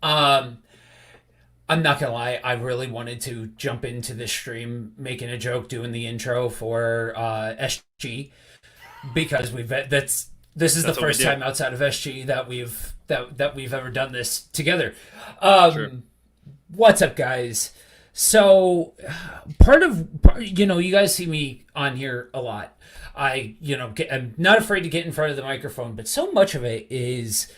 Um, I'm not gonna lie, I really wanted to jump into this stream making a joke doing the intro for SG because we've that's this is the That's what we first do. time outside of SG that we've ever done this together. Sure. Um, what's up, guys? So, you guys see me on here a lot. I'm not afraid to get in front of the microphone, but so much of it is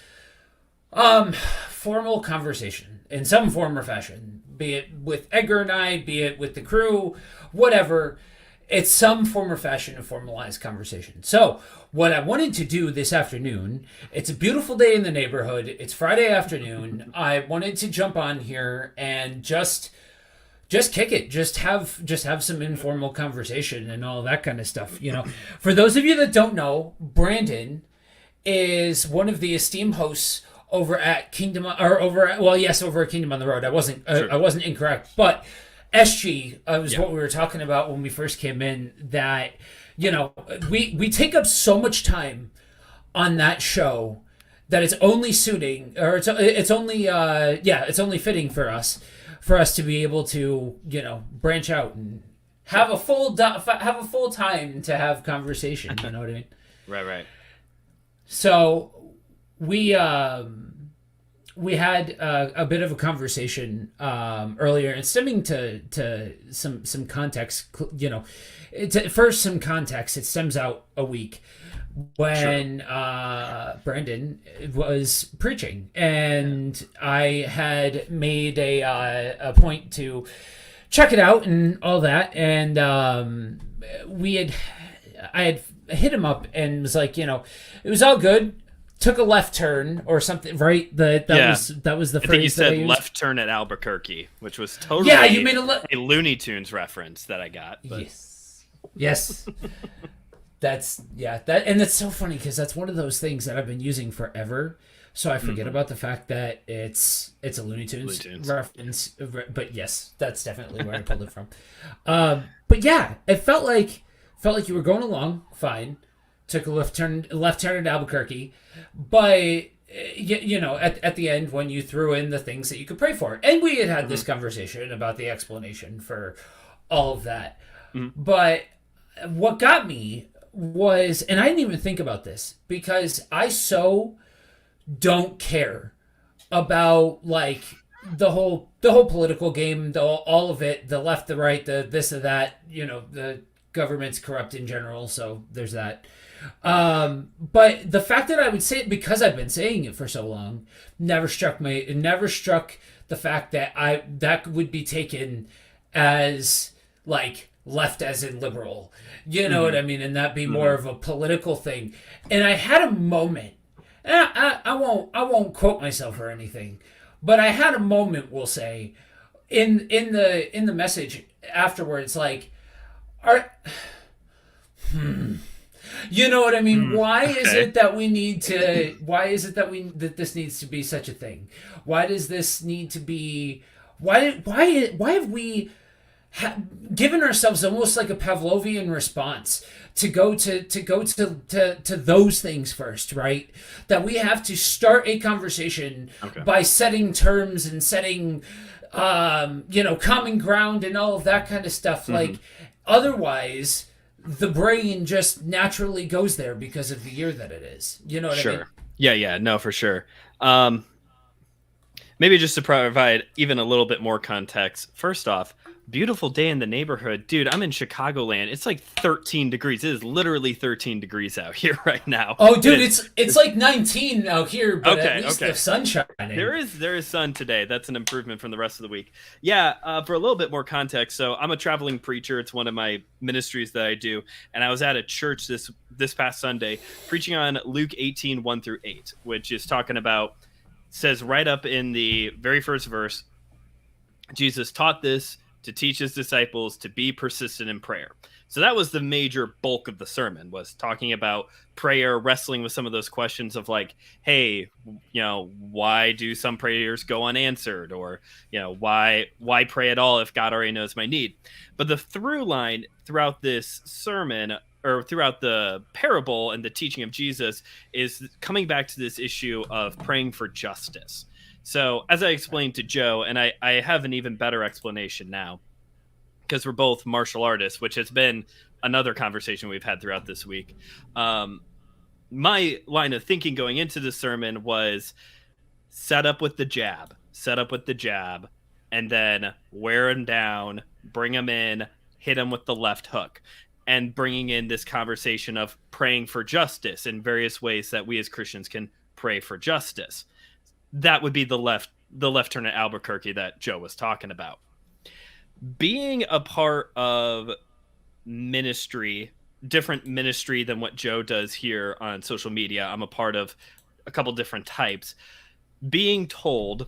formal conversation in some form or fashion, be it with Edgar and I, be it with the crew, whatever. It's some form or fashion of formalized conversation. So, what I wanted to do this afternoon, it's a beautiful day in the neighborhood. It's Friday afternoon. I wanted to jump on here and just kick it, just have some informal conversation and all that kind of stuff. For those of you that don't know, Brandon is one of the esteemed hosts over at Kingdom, or over at, well, yes, over at Kingdom on the Road. Sure. I wasn't incorrect, but SG was Yeah. what we were talking about when we first came in. That you know we take up so much time on that show that it's only suiting, or it's only it's only fitting for us to be able to branch out and have a full time to have conversation. You know what I mean? Right. Right. So we we had a bit of a conversation earlier, and stemming to some context. First some context. It stems out a week Sure. when Brandon was preaching, and I had made a point to check it out and all that, and we had I had hit him up and was like, it was all good. Took a left turn or something, right? Yeah. That was the I think you phrase that I said used. left turn at Albuquerque, which was Yeah, you totally made a left. a Looney Tunes reference that I got. But Yes, yes. That's yeah. That and it's so funny because that's one of those things that I've been using forever. So I forget mhm. about the fact that it's a Looney Looney Tunes Tunes. reference. But yes, that's definitely where I pulled it from. But yeah, it felt like you were going along fine. Took a left turn at Albuquerque, but at the end when you threw in the things that you could pray for, and we had Hmm. this conversation about the explanation for all of that. Hmm. But what got me was, and I didn't even think about this because I so don't care about like the whole political game, all of it, the left, the right, the this, or that. The government's corrupt in general, so there's that. But the fact that I would say it because I've been saying it for so long never struck the fact that that would be taken as like left as in liberal. You know what Hmm. I mean? And that be more Hmm. of a political thing. And I had a moment. And I won't quote myself or anything, but I had a moment. We'll say in the message afterwards, like, are you know what I mean? Hmm. Why is Okay. it that we need to? Why is it that this needs to be such a thing? Why does this need to be? Why have we given ourselves almost like a Pavlovian response to those things first, right? That we have to start a conversation Okay. by setting terms and setting common ground and all of that kind of stuff. Hmm. Like otherwise the brain just naturally goes there because of the year that it is. You know what I mean? Sure. Yeah. Yeah. No, for sure. Um, Maybe just to provide even a little bit more context. First off, beautiful day in the neighborhood. Dude, I'm in Chicagoland. It's like 13 degrees. It is literally 13 degrees out here right now. Oh, It dude, is it's like 19 out here, but at okay, least the okay. sun's shining. There is sun today. That's an improvement from the rest of the week. Yeah, for a little bit more context, so I'm a traveling preacher. It's one of my ministries that I do, and I was at a church this past Sunday preaching on Luke 18, 1 through 8, which is talking about says right up in the very first verse, Jesus taught this to teach his disciples to be persistent in prayer. So that was the major bulk of the sermon, was talking about prayer, wrestling with some of those questions of like, hey, why do some prayers go unanswered, or why pray at all if God already knows my need? But the through line throughout this sermon or throughout the parable and the teaching of Jesus is coming back to this issue of praying for justice. So, as I explained to Joe, and I have an even better explanation now because we're both martial artists, which has been another conversation we've had throughout this week. My line of thinking going into the sermon was set up with the jab, and then wear him down, bring him in, hit him with the left hook, and bringing in this conversation of praying for justice in various ways that we as Christians can pray for justice. That would be the left turn at Albuquerque that Joe was talking about. Being a part of ministry, different ministry than what Joe does here on social media. I'm a part of a couple different types. Being told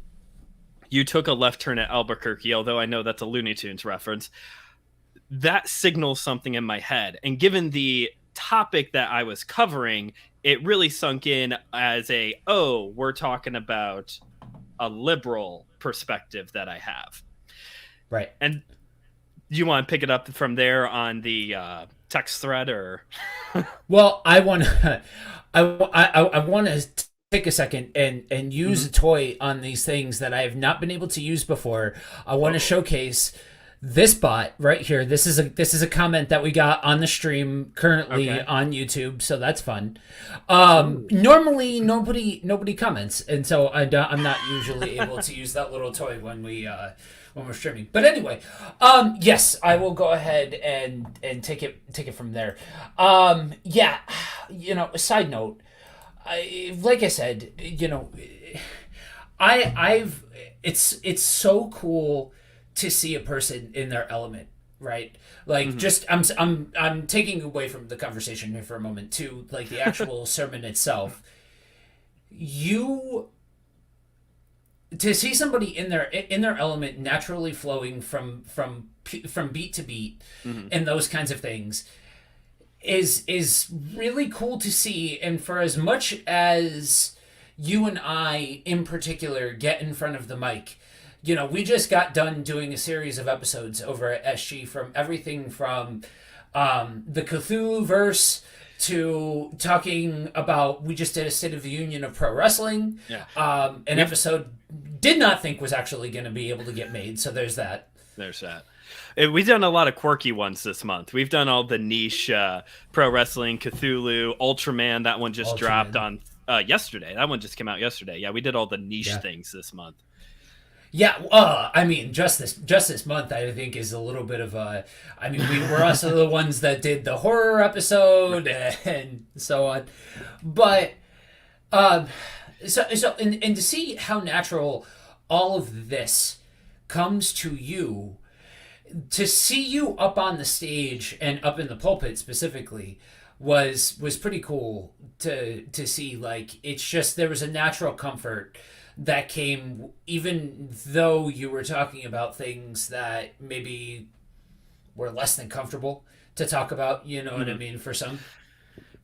you took a left turn at Albuquerque, although I know that's a Looney Tunes reference, that signals something in my head. And given the topic that I was covering, it really sunk in as we're talking about a liberal perspective that I have. Right. And do you want to pick it up from there on the text thread, or? Well, I want to take a second and use a toy on these things that I have not been able to use before. I want to showcase this bot right here. This is a comment that we got on the stream currently on YouTube, so that's fun. Normally nobody comments, and so I'm not usually able to use that little toy when we're streaming. But anyway, yes, I will go ahead and take it from there. Yeah, a side note. Like I said, it's so cool to see a person in their element, right? Like, just I'm taking away from the conversation here for a moment to like the actual sermon itself. To see somebody in their element, naturally flowing from beat to beat, and those kinds of things is really cool to see. And for as much as you and I in particular get in front of the mic, we just got done doing a series of episodes over at SG, from everything from the Cthulhu verse to talking about, we just did a State of the Union of pro wrestling. An episode did not think was actually going to be able to get made, so there's that. We've done a lot of quirky ones this month. We've done all the niche pro wrestling, Cthulhu, Ultraman. That one just dropped on yesterday. That one just came out yesterday. Yeah, we did all the niche things this month. Yeah, I mean, just this month, I think, is a little bit of a. I mean, we were also the ones that did the horror episode and so on, but and to see how natural all of this comes to you, to see you up on the stage and up in the pulpit specifically, was pretty cool to see. Like, it's just, there was a natural comfort that came, even though you were talking about things that maybe were less than comfortable to talk about, what I mean, for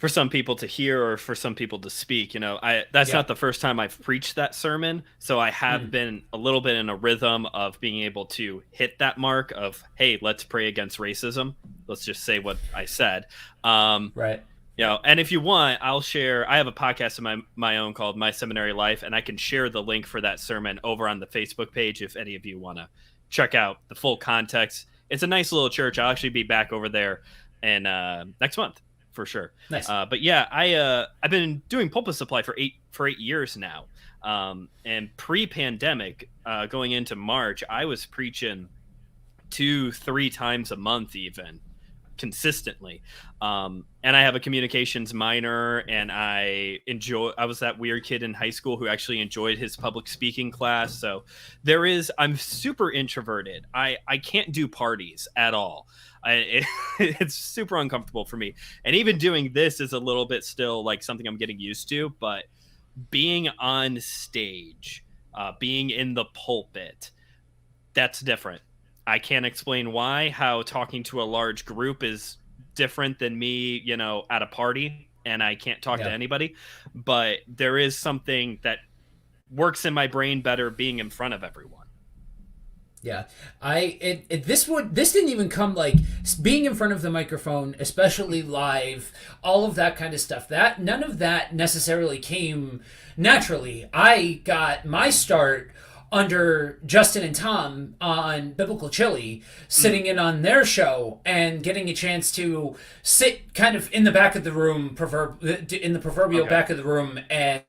some people to hear, or for some people to speak. That's not the first time I've preached that sermon, so I have been a little bit in a rhythm of being able to hit that mark of, hey, let's pray against racism. Let's just say what I said. Right. And if you want, I'll share. I have a podcast of my own called My Seminary Life, and I can share the link for that sermon over on the Facebook page if any of you want to check out the full context. It's a nice little church. I'll actually be back over there in next month for sure. Nice. But yeah, I've been doing Pulpit Supply for 8 years now, and pre-pandemic, going into March, I was preaching 2-3 times a month, even consistently. And I have a communications minor, and I was that weird kid in high school who actually enjoyed his public speaking class. So I'm super introverted. I can't do parties at all. It's super uncomfortable for me. And even doing this is a little bit still like something I'm getting used to, but being on stage, being in the pulpit, that's different. I can't explain how talking to a large group is different than me, at a party, and I can't talk to anybody, but there is something that works in my brain better being in front of everyone. Yeah, this didn't even come like being in front of the microphone, especially live, all of that kind of stuff. That none of that necessarily came naturally. I got my start under Justin and Tom on Biblical Chili, sitting in on their show and getting a chance to sit kind of in the back of the room, in the proverbial Okay. back of the room, and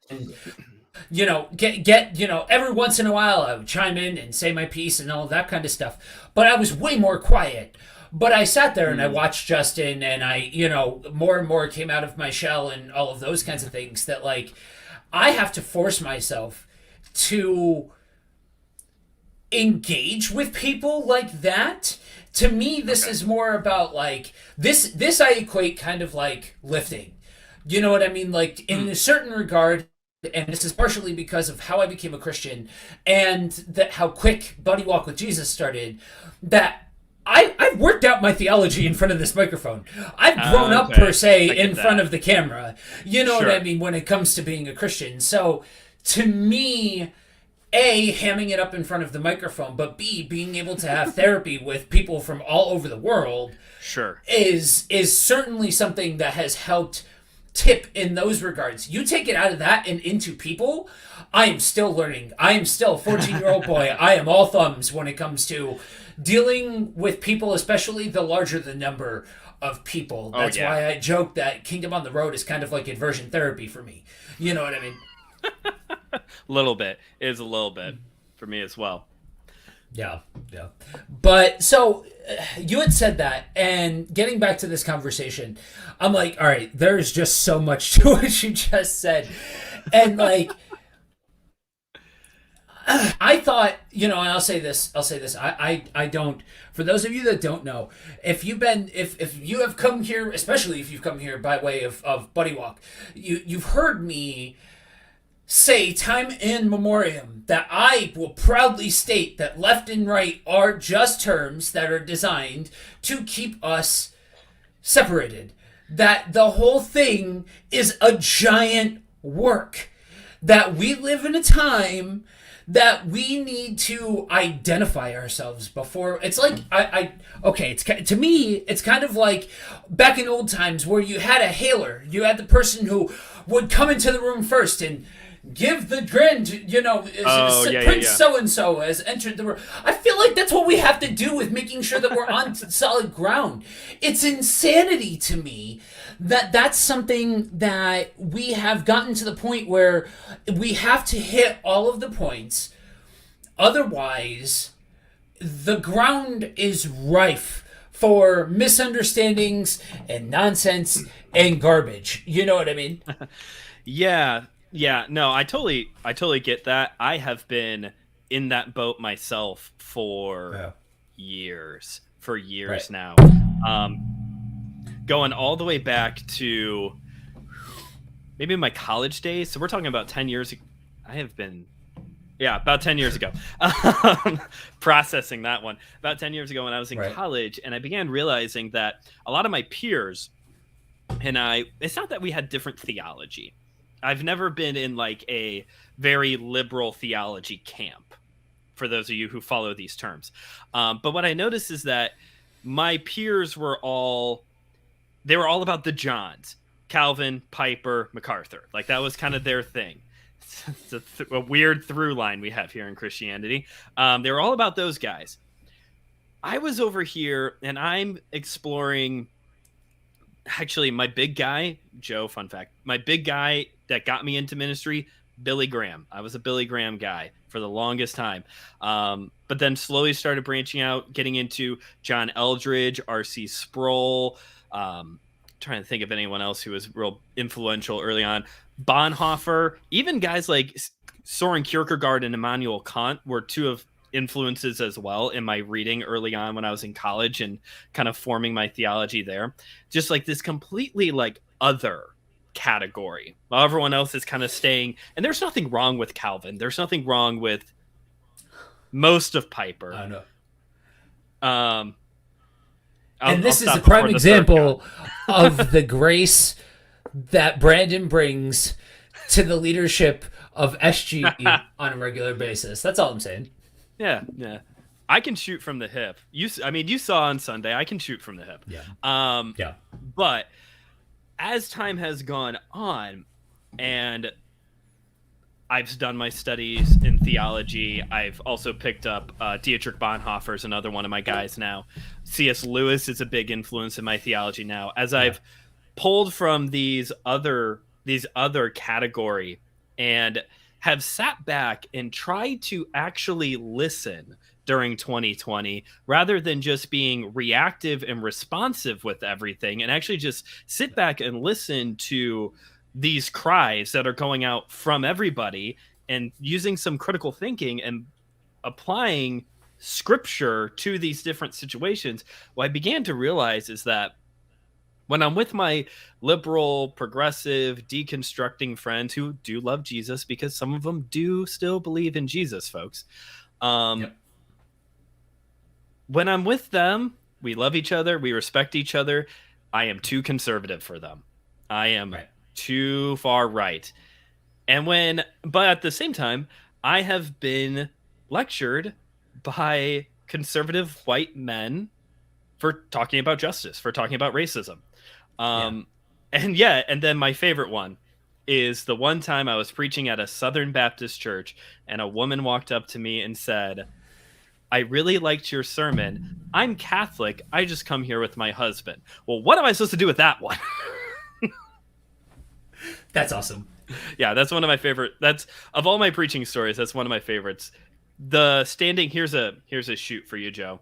get every once in a while I would chime in and say my piece and all that kind of stuff. But I was way more quiet. But I sat there and I watched Justin, and I, more and more came out of my shell and all of those kinds of things that, like, I have to force myself to engage with people like that. To me, this is more about, like, this I equate kind of like lifting. You know what I mean? Like, in a certain regard, and this is partially because of how I became a Christian and that how quick Buddy Walk with Jesus started, that I've worked out my theology in front of this microphone. I've grown up, Okay. per se, I get in front that. of the camera. You know what Sure. I mean when it comes to being a Christian. So, to me, A, hamming it up in front of the microphone, but B, being able to have therapy with people from all over the world Sure. is certainly something that has helped tip in those regards. You take it out of that and into people, I am still learning. I am still a 14-year-old boy. I am all thumbs when it comes to dealing with people, especially the larger the number of people. That's yeah. why I joke that Kingdom on the Road is kind of like inversion therapy for me. You know what I mean? Little bit is a little bit for me as well. Yeah, yeah. But so you had said that, and getting back to this conversation, I'm like, all right, there's just so much to what you just said. And like, I thought, and I'll say this, I don't, for those of you that don't know, if you have come here, especially if you've come here by way of Buddy Walk, you've heard me say time in memoriam that I will proudly state that left and right are just terms that are designed to keep us separated. That the whole thing is a giant work. That we live in a time that we need to identify ourselves before. It's like to me it's kind of like back in old times where you had a hailer. You had the person who would come into the room first and give the grand, Prince so-and-so has entered the room. I feel like that's what we have to do with making sure that we're on solid ground. It's insanity to me that that's something that we have gotten to the point where we have to hit all of the points. Otherwise, the ground is rife for misunderstandings and nonsense and garbage. You know what I mean? Yeah. Yeah, no, I totally get that. I have been in that boat myself for years, Right. now. Going all the way back to maybe my college days. So we're talking about 10 years. About 10 years ago. Processing that one. About 10 years ago when I was in college, and I began realizing that a lot of my peers and it's not that we had different theology. I've never been in like a very liberal theology camp, for those of you who follow these terms. But what I noticed is that my peers were all about the Johns, Calvin, Piper, MacArthur. Like that was kind of their thing. It's a weird through line we have here in Christianity. They were all about those guys. I was over here and I'm exploring. Actually, my big guy, Joe, fun fact, my big guy that got me into ministry, Billy Graham. I was a Billy Graham guy for the longest time. But then slowly started branching out, getting into John Eldridge, R.C. Sproul, trying to think of anyone else who was real influential early on. Bonhoeffer, even guys like Soren Kierkegaard and Immanuel Kant were two of influences as well in my reading early on when I was in college and kind of forming my theology there. Just like this completely like other category while everyone else is kind of staying. And there's nothing wrong with Calvin. There's nothing wrong with most of Piper. I know. I'll this is stop a prime before the example of the grace that Brandon brings to the leadership of SG on a regular basis. That's all I'm saying. Yeah, yeah. I can shoot from the hip. I mean, you saw on Sunday, I can shoot from the hip. Yeah. Um, Yeah. but as time has gone on, and I've done my studies in theology. I've also picked up Dietrich Bonhoeffer's another one of my guys now. C.S. Lewis is a big influence in my theology now. As I've pulled from these other category and have sat back and tried to actually listen during 2020 rather than just being reactive and responsive with everything, and actually just sit back and listen to these cries that are going out from everybody and using some critical thinking and applying scripture to these different situations. What I began to realize is that when I'm with my liberal, progressive, deconstructing friends who do love Jesus, because some of them do still believe in Jesus, folks. When I'm with them, we love each other, we respect each other. I am too conservative for them. I am too far right. But at the same time, I have been lectured by conservative white men for talking about justice, for talking about racism. And then my favorite one is the one time I was preaching at a Southern Baptist church and a woman walked up to me and said, "I really liked your sermon. I'm Catholic. I just come here with my husband." Well, what am I supposed to do with that one? That's awesome. Yeah, that's one of my favorite. That's of all my preaching stories. That's one of my favorites. Here's a shoot for you, Joe.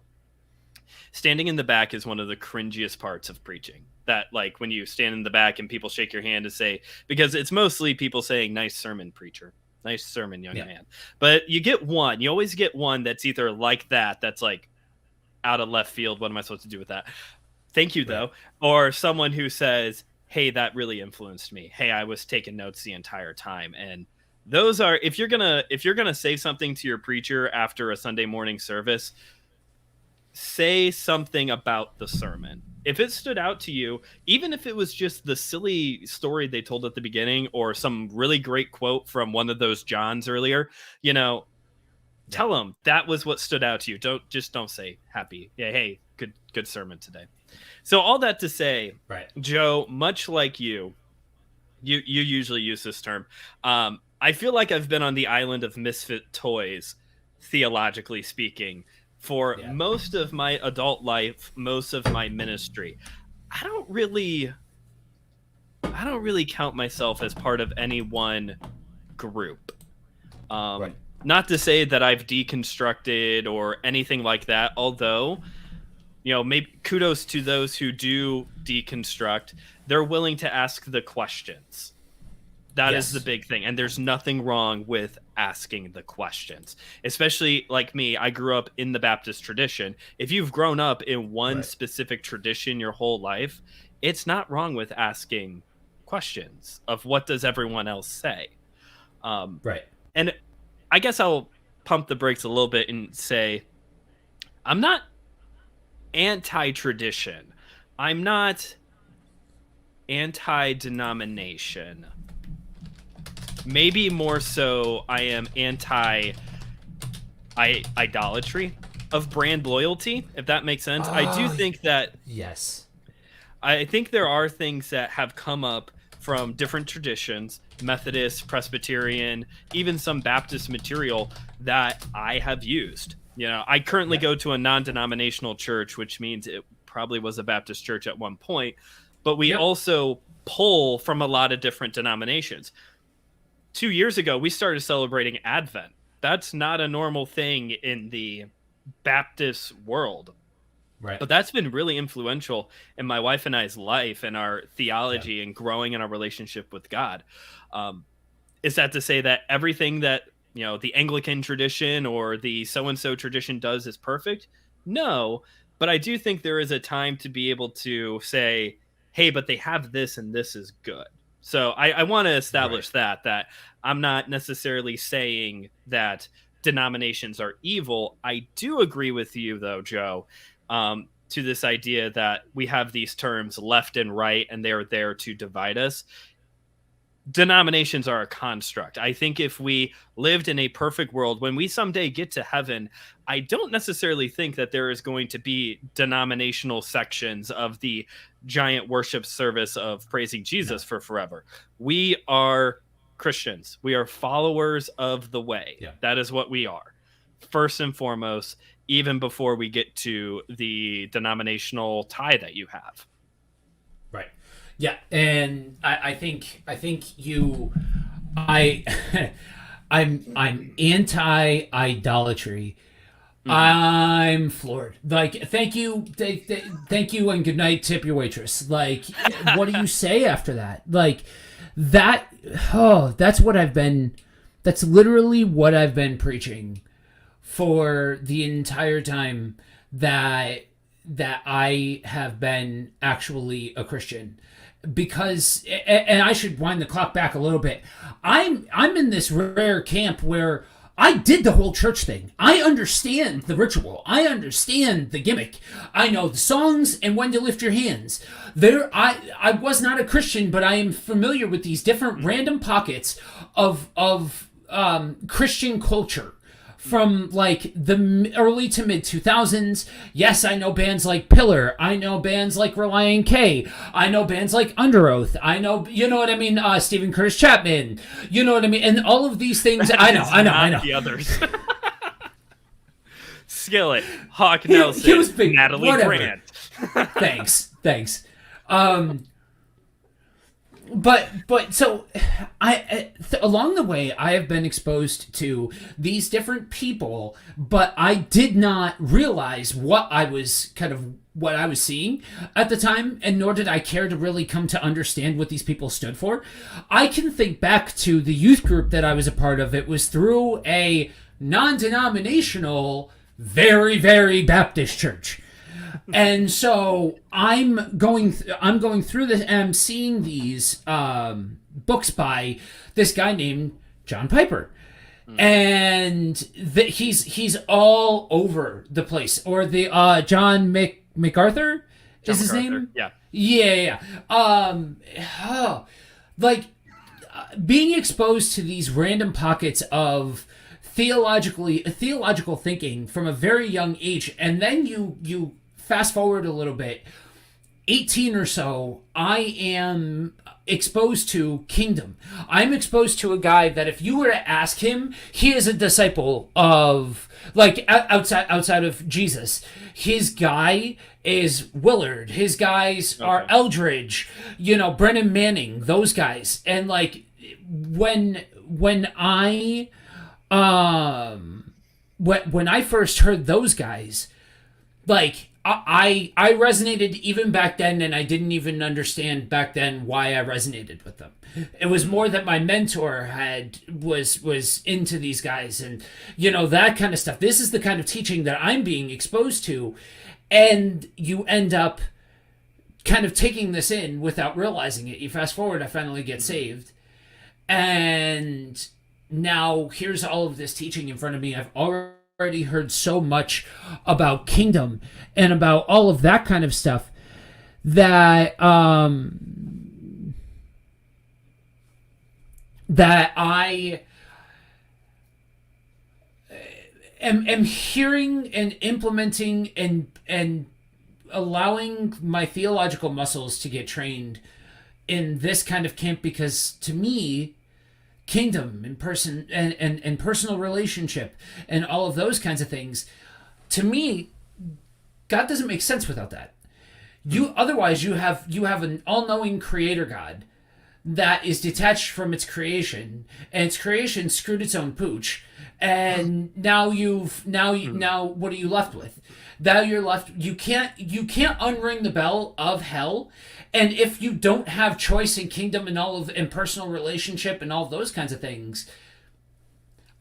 Standing in the back is one of the cringiest parts of preaching. That, like, when you stand in the back and people shake your hand to say, because it's mostly people saying, "Nice sermon, preacher. Nice sermon, young man." But you always get one that's either like that's like out of left field. What am I supposed to do with that? Thank you, though. Or someone who says, "Hey, that really influenced me. Hey, I was taking notes the entire time." And those are, if you're gonna say something to your preacher after a Sunday morning service, say something about the sermon. If it stood out to you, even if it was just the silly story they told at the beginning or some really great quote from one of those Johns earlier, tell them that was what stood out to you. Don't say happy. Yeah, hey, good sermon today. So all that to say, Joe, much like you usually use this term. I feel like I've been on the island of misfit toys, theologically speaking, for most of my adult life, most of my ministry. I don't really count myself as part of any one group. Not to say that I've deconstructed or anything like that, although, maybe kudos to those who do deconstruct. They're willing to ask the questions. That is the big thing. And there's nothing wrong with asking the questions. Especially like me, I grew up in the Baptist tradition. If you've grown up in one specific tradition your whole life, it's not wrong with asking questions of what does everyone else say. And I guess I'll pump the brakes a little bit and say, I'm not anti-tradition. I'm not anti-denomination. Maybe more so I am anti-idolatry of brand loyalty, if that makes sense. I do think that... Yes. I think there are things that have come up from different traditions, Methodist, Presbyterian, even some Baptist material that I have used. I currently go to a non-denominational church, which means it probably was a Baptist church at one point, but we also pull from a lot of different denominations. 2 years ago, we started celebrating Advent. That's not a normal thing in the Baptist world. But that's been really influential in my wife and I's life and our theology and growing in our relationship with God. Is that to say that everything that, the Anglican tradition or the so-and-so tradition does is perfect? No, but I do think there is a time to be able to say, hey, but they have this and this is good. So I want to establish that I'm not necessarily saying that denominations are evil. I do agree with you, though, Joe, to this idea that we have these terms left and right, and they're there to divide us. denominations are a construct. I think if we lived in a perfect world, when we someday get to heaven, I don't necessarily think that there is going to be denominational sections of the giant worship service of praising Jesus for forever. We are Christians. We are followers of the way. Yeah. That is what we are, first and foremost, even before we get to the denominational tie that you have. Right. Yeah, and I think I'm anti idolatry. I'm floored. Like, thank you, and good night. Tip your waitress. Like, what do you say after that? Like, that. Oh, that's what I've been. That's literally what I've been preaching for the entire time that I have been actually a Christian. Because, and I should wind the clock back a little bit. I'm in this rare camp where I did the whole church thing. I understand the ritual. I understand the gimmick. I know the songs and when to lift your hands. I was not a Christian, but I am familiar with these different random pockets of Christian culture. From like the early to mid 2000s. Yes, I know bands like Pillar. I know bands like Relient K. I know bands like Under Oath. I know, you know what I mean? Stephen Curtis Chapman. You know what I mean? And all of these things. I know. The others. Skillet, Hawk Nelson, he was big, Natalie whatever. Grant. Thanks. But so along the way I have been exposed to these different people, but I did not realize what I was seeing at the time, and nor did I care to really come to understand what these people stood for. I can think back to the youth group that I was a part of. It was through a non-denominational, very, very Baptist church. And so I'm going through this, and I'm seeing these books by this guy named John Piper, and he's all over the place. Or the John MacArthur is his name. Yeah. Being exposed to these random pockets of theological thinking from a very young age, and then you fast forward a little bit, 18 or so, I am exposed to Kingdom. I'm exposed to a guy that if you were to ask him, he is a disciple of, like, outside of Jesus. His guy is Willard. His guys are Eldridge, Brennan Manning, those guys. And, like, when I first heard those guys, like, I resonated even back then, and I didn't even understand back then why I resonated with them. It was more that my mentor was into these guys, and that kind of stuff. This is the kind of teaching that I'm being exposed to, and you end up kind of taking this in without realizing it. You fast forward, I finally get saved, and now here's all of this teaching in front of me. I've already heard so much about Kingdom and about all of that kind of stuff that I am hearing and implementing and allowing my theological muscles to get trained in this kind of camp, because to me, Kingdom and person and personal relationship and all of those kinds of things, to me, God doesn't make sense without that. Otherwise you have an all-knowing creator God that is detached from its creation, and its creation screwed its own pooch, and now what are you left with? Now you're left, you can't unring the bell of hell. And if you don't have choice in Kingdom and personal relationship and all of those kinds of things,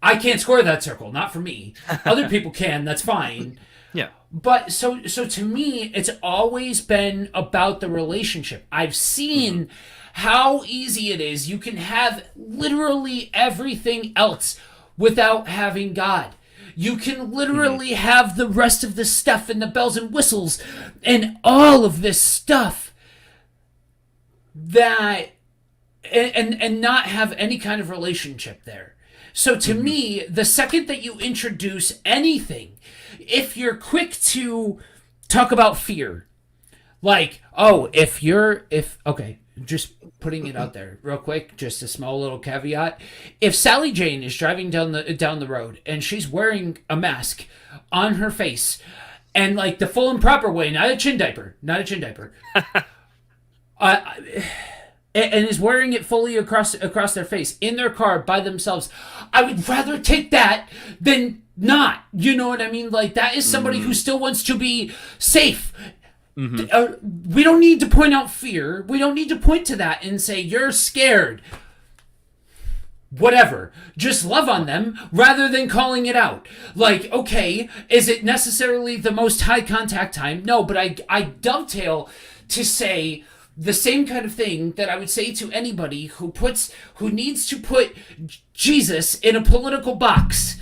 I can't square that circle. Not for me. Other people can. That's fine. Yeah. But so to me, it's always been about the relationship. I've seen how easy it is. You can have literally everything else without having God. You can literally have the rest of the stuff and the bells and whistles and all of this stuff that and not have any kind of relationship there. So to me, the second that you introduce anything, if you're quick to talk about fear, like, oh, okay, just putting it out there real quick, just a small little caveat. If Sally Jane is driving down the road and she's wearing a mask on her face, and like the full and proper way, not a chin diaper, uh, and is wearing it fully across their face in their car by themselves, I would rather take that than not. You know what I mean? Like, that is somebody who still wants to be safe. We don't need to point out fear. We don't need to point to that and say, you're scared. Whatever. Just love on them rather than calling it out. Like, okay, is it necessarily the most high contact time? No, but I dovetail to say the same kind of thing that I would say to anybody who needs to put Jesus in a political box.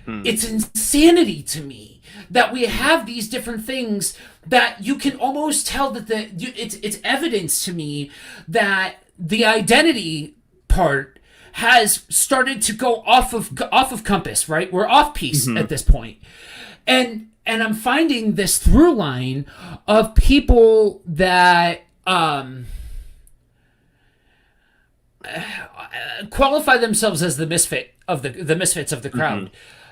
It's insanity to me that we have these different things that you can almost tell that it's evidence to me that the identity part has started to go off of compass, right? We're off piece at this point. And I'm finding this through line of people that qualify themselves as the misfits of the crowd.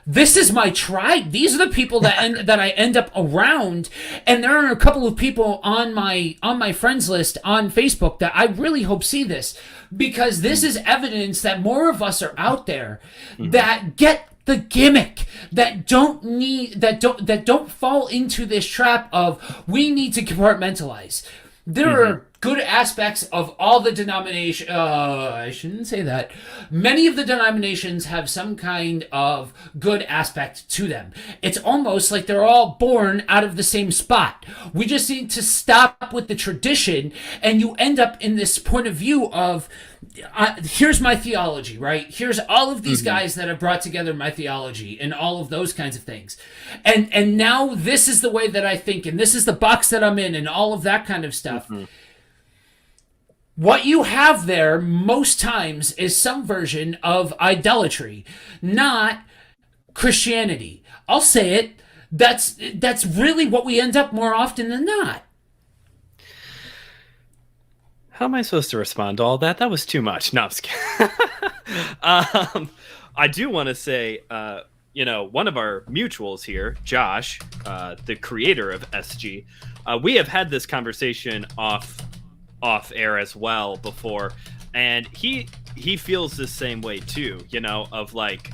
This is my tribe. These are the people that that I end up around, and there are a couple of people on my friends list on Facebook that I really hope see this, because this is evidence that more of us are out there that get the gimmick, that don't fall into this trap of we need to compartmentalize. There are good aspects of all the denominations. I shouldn't say that. Many of the denominations have some kind of good aspect to them. It's almost like they're all born out of the same spot. We just need to stop with the tradition, and you end up in this point of view of, here's my theology, right? Here's all of these guys that have brought together my theology and all of those kinds of things. And now this is the way that I think, and this is the box that I'm in, and all of that kind of stuff. What you have there most times is some version of idolatry, not Christianity. I'll say it. That's really what we end up more often than not. How am I supposed to respond to all that? That was too much. No, I'm just kidding. I do want to say, one of our mutuals here, Josh, the creator of SG, we have had this conversation off air as well before, and he feels the same way too, of like,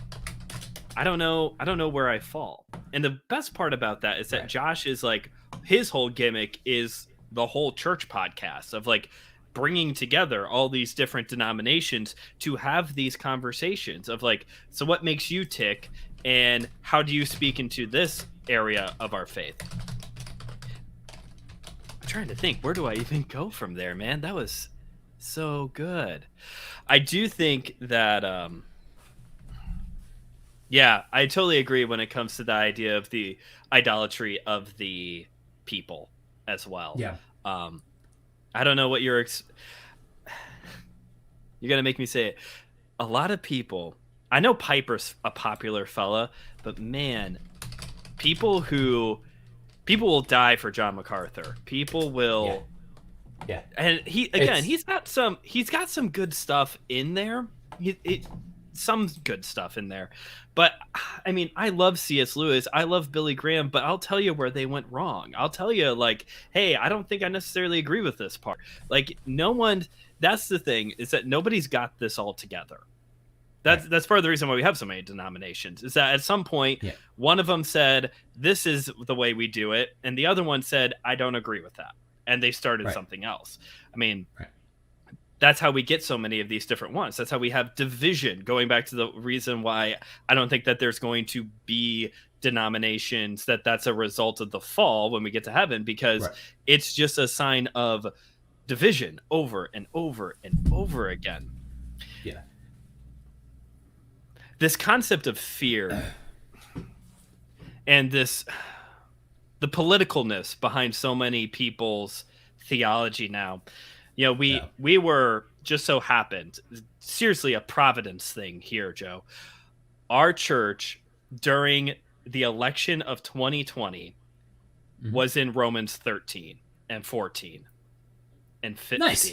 I don't know where I fall. And the best part about that is that Josh is like, his whole gimmick is the whole church podcast of like bringing together all these different denominations to have these conversations of like, so what makes you tick, and how do you speak into this area of our faith? I'm trying to think, where do I even go from there, man? That was so good. I do think that I totally agree when it comes to the idea of the idolatry of the people as well. I don't know what you're gonna make me say it. A lot of people, I know Piper's a popular fella, but man, people will die for John MacArthur. People will, and he's got some good stuff in there. Some good stuff in there, but I mean, I love C.S. Lewis, I love Billy Graham, but I'll tell you where they went wrong. I'll tell you, like, hey, I don't think I necessarily agree with this part. Like, no one. That's the thing, is that nobody's got this all together. That's part of the reason why we have so many denominations, is that at some point one of them said this is the way we do it, and the other one said I don't agree with that, and they started something else. I mean, that's how we get so many of these different ones. That's how we have division, going back to the reason why I don't think that there's going to be denominations, that's a result of the fall when we get to heaven, because it's just a sign of division over and over and over again. This concept of fear and the politicalness behind so many people's theology now, We Yeah. we were just so happened, seriously, a providence thing here, Joe. Our church during the election of 2020 Mhm. was in Romans 13 and 14 and Nice.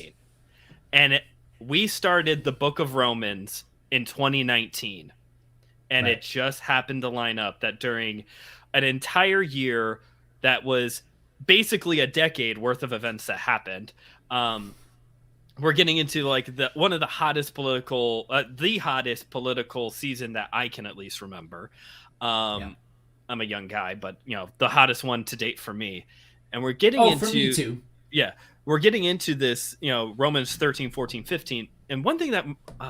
15. We started the book of Romans in 2019. And Right. it just happened to line up that during an entire year that was basically a decade worth of events that happened. We're getting into like one of the hottest the hottest political season that I can at least remember. Yeah. I'm a young guy, but the hottest one to date for me. And we're getting Oh, for me into, too. yeah, we're getting into this, Romans 13, 14, 15. And one thing that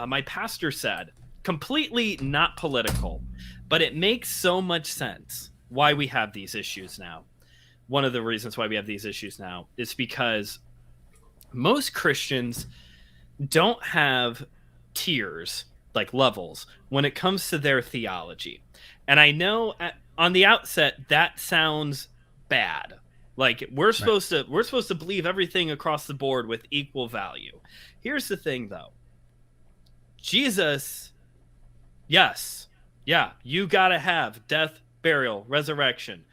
my pastor said, completely not political, but it makes so much sense why we have these issues now. One of the reasons why we have these issues now is because most Christians don't have tiers, like levels, when it comes to their theology. And I know on the outset that sounds bad. Like we're Right. supposed to believe everything across the board with equal value. Here's the thing though. Jesus, yes. Yeah, you got to have death, burial, resurrection,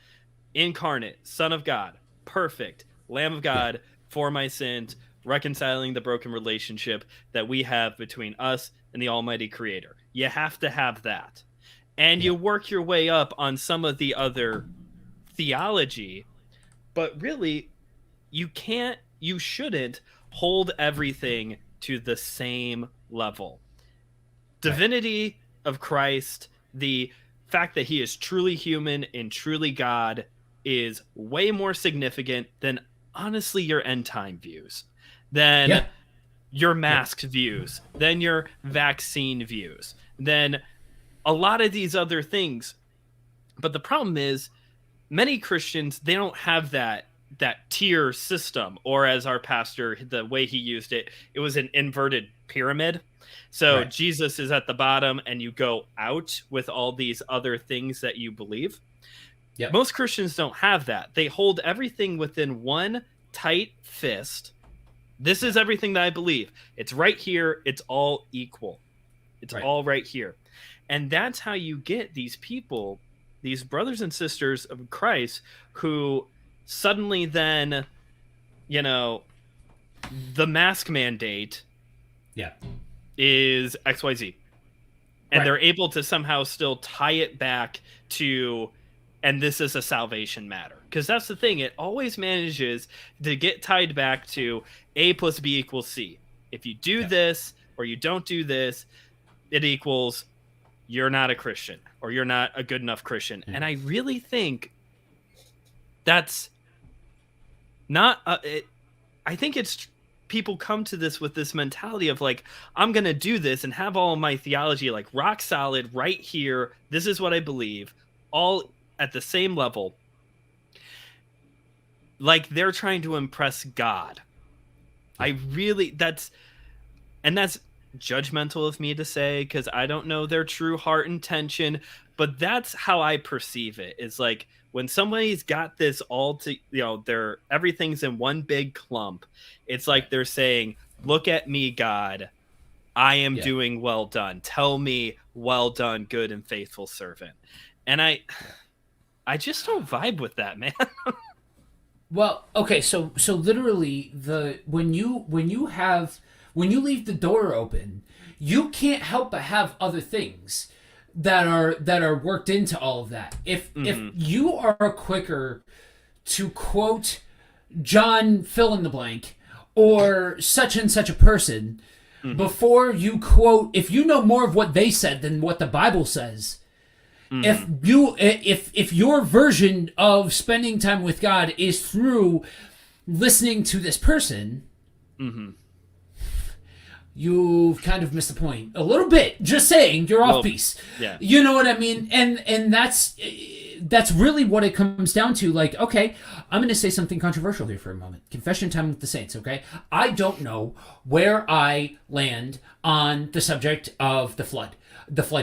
incarnate, Son of God, perfect, Lamb of Yeah. God for my sins, reconciling the broken relationship that we have between us and the Almighty Creator. You have to have that. And Yeah. you work your way up on some of the other theology, but really, you shouldn't hold everything to the same level. Right. Divinity of Christ, the fact that he is truly human and truly God, is way more significant than honestly your end time views, than Yeah. your Yeah. masked views, than your vaccine views, than a lot of these other things. But the problem is many Christians, they don't have that tier system, or as our pastor, the way he used it, it was an inverted pyramid. So Right. Jesus is at the bottom and you go out with all these other things that you believe. Yep. Most Christians don't have that. They hold everything within one tight fist. This is everything that I believe. It's right here. It's all equal. It's Right. all right here. And that's how you get these people, these brothers and sisters of Christ, who suddenly then, the mask mandate Yeah. is XYZ. And Right. they're able to somehow still tie it back to, and this is a salvation matter. Because that's the thing. It always manages to get tied back to A plus B equals C. If you do this or you don't do this, it equals you're not a Christian or you're not a good enough Christian. And I really think that's not I think it's people come to this with this mentality of like, I'm going to do this and have all of my theology like rock solid right here. This is what I believe, all at the same level. Like they're trying to impress God. That's judgmental of me to say, because I don't know their true heart intention, but that's how I perceive it. Is like when somebody's got this all to, everything's in one big clump. It's like they're saying, look at me, God, I am doing well done. Tell me, well done, good and faithful servant. And I just don't vibe with that, man. Well, okay, so literally when you leave the door open, you can't help but have other things that are worked into all of that. If you are quicker to quote John fill in the blank or such and such a person before you quote, if you know more of what they said than what the Bible says, if your version of spending time with God is through listening to this person, you've kind of missed the point a little bit. Just saying, you're off piece. Yeah. You know what I mean? And that's really what it comes down to. Like, okay, I'm going to say something controversial here for a moment. Confession time with the saints, okay? I don't know where I land on the subject of the flood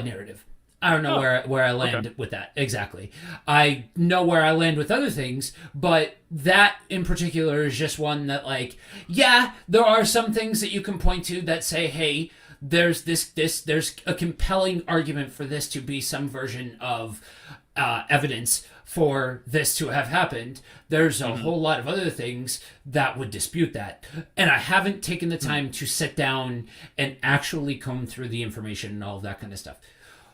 narrative. I don't know Oh, where I okay. land with that exactly. I know where I land with other things, but that in particular is just one that, like, yeah, there are some things that you can point to that say, hey, there's a compelling argument for this to be some version of evidence for this to have happened. There's a Hmm. whole lot of other things that would dispute that. And I haven't taken the time to sit down and actually comb through the information and all of that kind of stuff.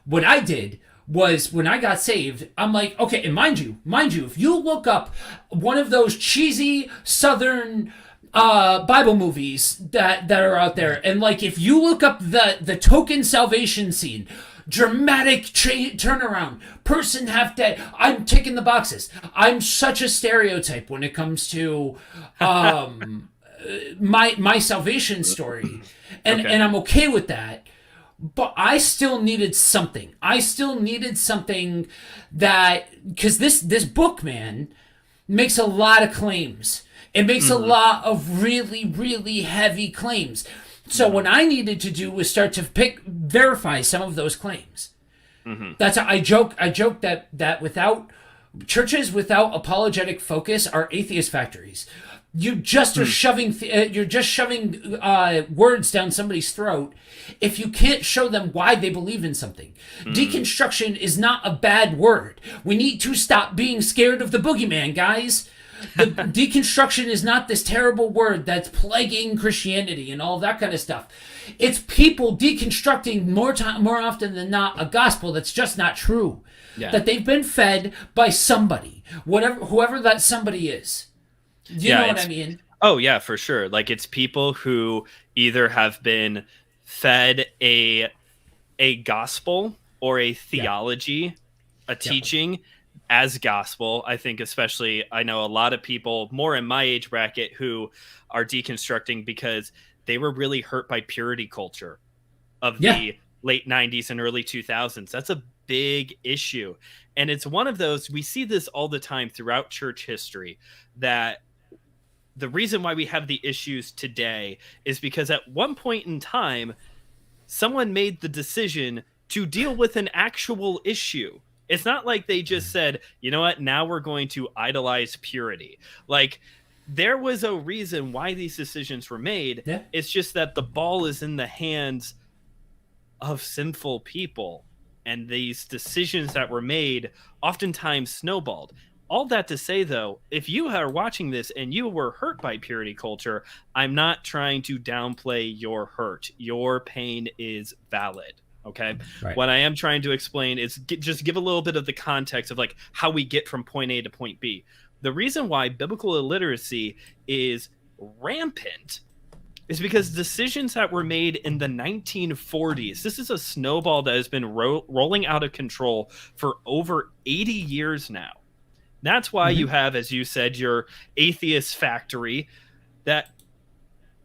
What I did was when I got saved, I'm like, okay, and mind you, if you look up one of those cheesy Southern Bible movies that are out there, and like if you look up the token salvation scene, dramatic turnaround, person half dead, I'm ticking the boxes. I'm such a stereotype when it comes to my salvation story, Okay. and I'm okay with that. But I still needed something. I still needed something that, because this book, man, makes a lot of claims. It makes a Hmm. lot of really, really heavy claims. So Hmm. what I needed to do was start to verify some of those claims. Hmm. That's how I joke. I joke that without churches without apologetic focus are atheist factories. You just are shoving. You're just shoving words down somebody's throat. If you can't show them why they believe in something, Hmm. deconstruction is not a bad word. We need to stop being scared of the boogeyman, guys. The deconstruction is not this terrible word that's plaguing Christianity and all that kind of stuff. It's people deconstructing more often than not a gospel that's just not true. Yeah. That they've been fed by somebody, whoever that somebody is. Do you Yeah. know what I It's mean? Oh yeah, for sure. Like it's people who either have been fed a gospel or a Yeah. theology, a Yep. teaching as gospel. I think, especially, I know a lot of people more in my age bracket who are deconstructing because they were really hurt by purity culture of Yeah. the late 90s and early 2000s. That's a big issue. And it's one of those, we see this all the time throughout church history, that the reason why we have the issues today is because at one point in time, someone made the decision to deal with an actual issue. It's not like they just said, you know what, now we're going to idolize purity. Like, there was a reason why these decisions were made. Yeah. It's just that the ball is in the hands of sinful people. And these decisions that were made oftentimes snowballed. All that to say, though, if you are watching this and you were hurt by purity culture, I'm not trying to downplay your hurt. Your pain is valid. Okay. Right. What I am trying to explain is just give a little bit of the context of like how we get from point A to point B. The reason why biblical illiteracy is rampant is because decisions that were made in the 1940s, this is a snowball that has been rolling out of control for over 80 years now. That's why you Mm-hmm. have, as you said, your atheist factory that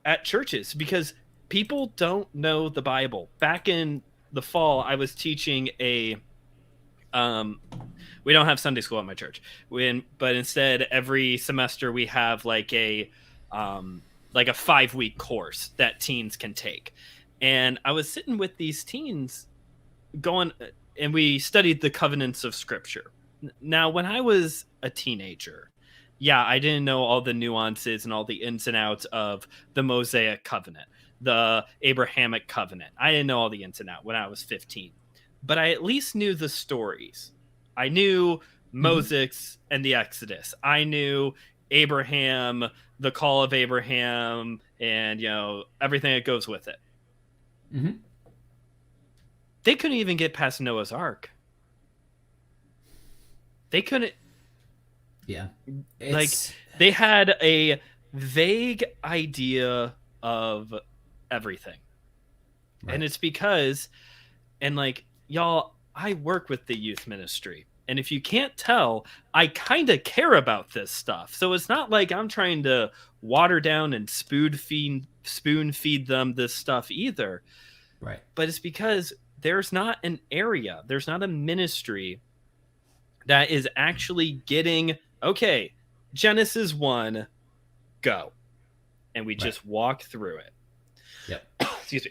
at churches, because people don't know the Bible. Back in the fall, I was teaching a um we don't have Sunday school at my church. But instead every semester we have like a 5-week course that teens can take. And I was sitting with these teens going, and we studied the covenants of scripture. Now, when I was a teenager, yeah, I didn't know all the nuances and all the ins and outs of the Mosaic covenant, the Abrahamic covenant. I didn't know all the ins and outs when I was 15, but I at least knew the stories. I knew Mm-hmm. Moses and the Exodus. I knew Abraham, the call of Abraham, and everything that goes with it. Mm-hmm. They couldn't even get past Noah's Ark. They couldn't, Yeah. like, It's they had a vague idea of everything. And right. it's because, and like, y'all, I work with the youth ministry. And if you can't tell, I kind of care about this stuff. So it's not like I'm trying to water down and spoon feed them this stuff either. Right. But it's because there's not an area, there's not a ministry that is actually getting, okay, Genesis 1, go. And we Right. just walk through it. Yep. Excuse me.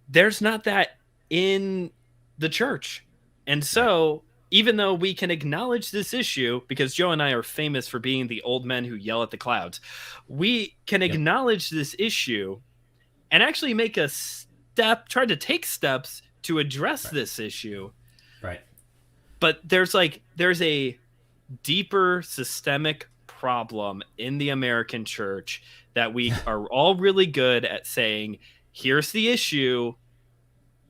There's not that in the church. And so, even though we can acknowledge this issue, because Joe and I are famous for being the old men who yell at the clouds, we can Yep. acknowledge this issue and actually make a step, try to take steps to address this issue. Right. But there's a deeper systemic problem in the American church that we are all really good at saying, here's the issue,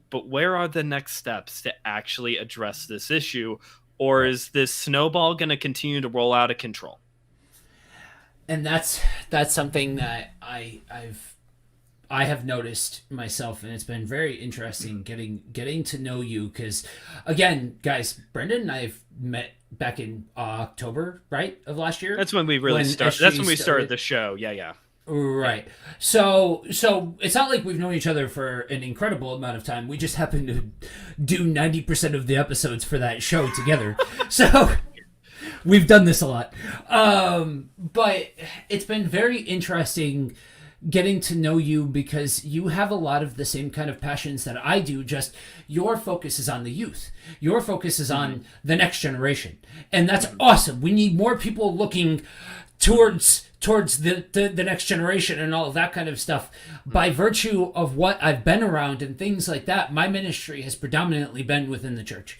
but where are the next steps to actually address this issue? Or is this snowball going to continue to roll out of control? And that's something that I have noticed myself, and it's been very interesting getting to know you, because again, guys, Brendan and I've met back in October, right, of last year. That's when we really started. That's when we started the show. Yeah. Right. So it's not like we've known each other for an incredible amount of time. We just happen to do 90% of the episodes for that show together. So we've done this a lot. But it's been very interesting getting to know you, because you have a lot of the same kind of passions that I do, just your focus is on the youth. Your focus is on the next generation. And that's awesome. We need more people looking towards the next generation and all of that kind of stuff. By virtue of what I've been around and things like that, my ministry has predominantly been within the church,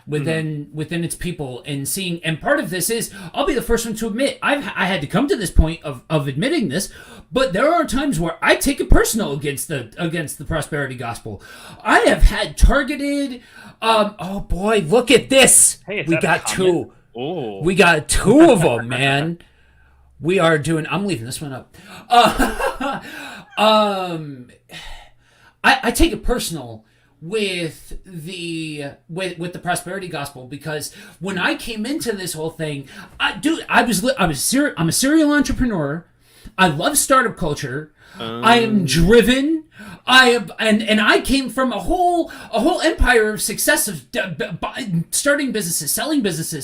within its people, and seeing. And part of this is, I'll be the first one to admit, I had to come to this point of admitting this, but there are times where I take it personal against the prosperity gospel. I have had targeted. Oh boy, look at this. Hey, we got two. Oh, We got two of them, man. We are doing. I'm leaving this one up. I take it personal with the prosperity gospel, because when I came into this whole thing, I'm a serial entrepreneur. I love startup culture. I am driven. I came from a whole empire of success of starting businesses,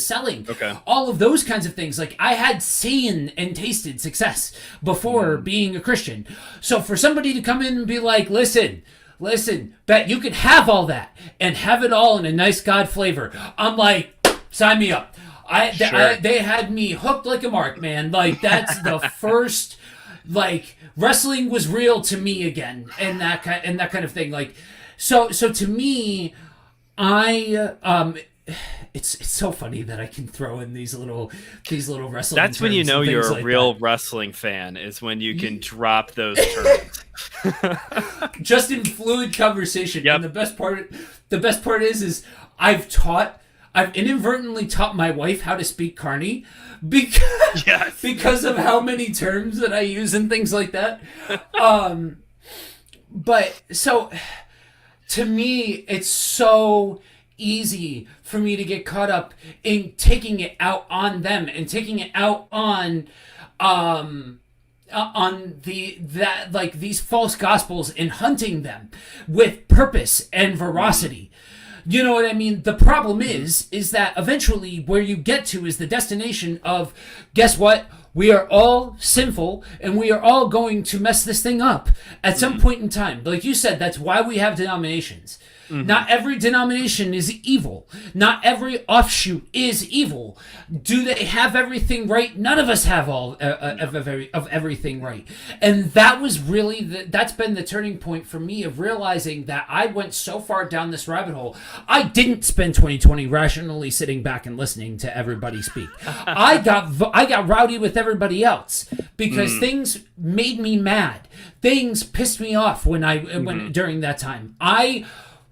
selling all of those kinds of things. Like, I had seen and tasted success before being a Christian. So for somebody to come in and be like, listen, bet you can have all that and have it all in a nice God flavor, I'm like, sign me up. They had me hooked like a mark, man. Like, that's the first, like, wrestling was real to me again, and that kind of thing. Like, so to me, it's so funny that I can throw in these little wrestling. That's when you know you're a real wrestling fan, is when you can drop those terms. Just in fluid conversation. Yep. And the best part is I've inadvertently taught my wife how to speak Carney because of how many terms that I use and things like that. But so, to me, it's so easy for me to get caught up in taking it out on them and taking it out on these false gospels and hunting them with purpose and veracity. You know what I mean? The problem is that eventually where you get to is the destination of, guess what? We are all sinful, and we are all going to mess this thing up at some point in time. Like you said, that's why we have denominations. Not every denomination is evil. Not every offshoot is evil. Do they have everything right? None of us have all of everything right. And that was really that's been the turning point for me, of realizing that I went so far down this rabbit hole. I didn't spend 2020 rationally sitting back and listening to everybody speak. I got rowdy with everybody else because things made me mad. Things pissed me off when during that time. I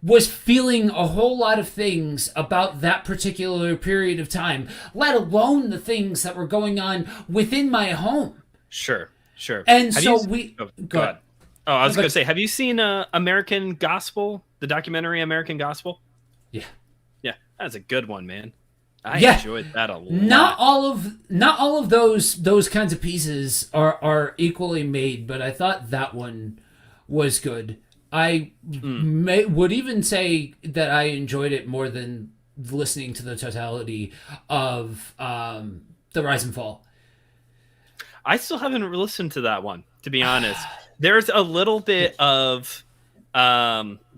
was feeling a whole lot of things about that particular period of time, let alone the things that were going on within my home. Sure. And have so go ahead. Oh, I was going to say, have you seen American Gospel, the documentary American Gospel? Yeah, that's a good one, man. I enjoyed that a lot. Not all of those kinds of pieces are equally made, but I thought that one was good. I would even say that I enjoyed it more than listening to the totality of The Rise and Fall. I still haven't listened to that one, to be honest. There's a little bit of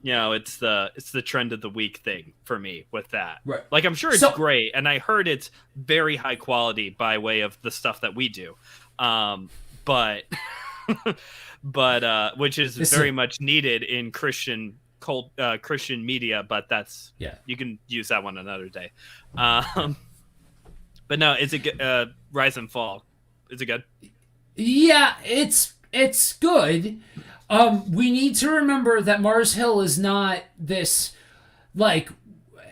it's the trend of the week thing for me with that. Right. Like, I'm sure it's So- great, and I heard it's very high quality by way of the stuff that we do. But but which is very much needed in Christian media, but that's you can use that one another day. But no, is it good? Rise and Fall, is it good? Yeah, it's good. We need to remember that Mars Hill is not this like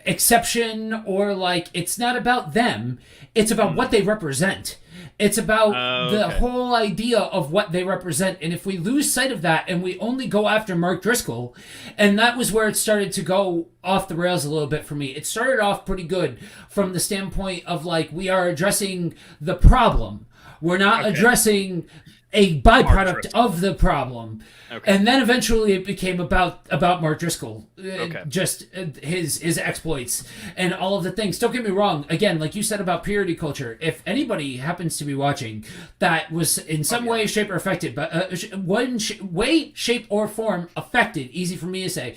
exception, or like it's not about them. It's about what they represent. It's about the whole idea of what they represent. And if we lose sight of that and we only go after Mark Driscoll, and that was where it started to go off the rails a little bit for me. It started off pretty good from the standpoint of like, we are addressing the problem. We're not addressing a byproduct of the problem. And then eventually it became about Mark Driscoll, just his exploits and all of the things. Don't get me wrong. Again, like you said about purity culture, if anybody happens to be watching that was in some way, shape, or affected, but way, shape, or form affected, easy for me to say,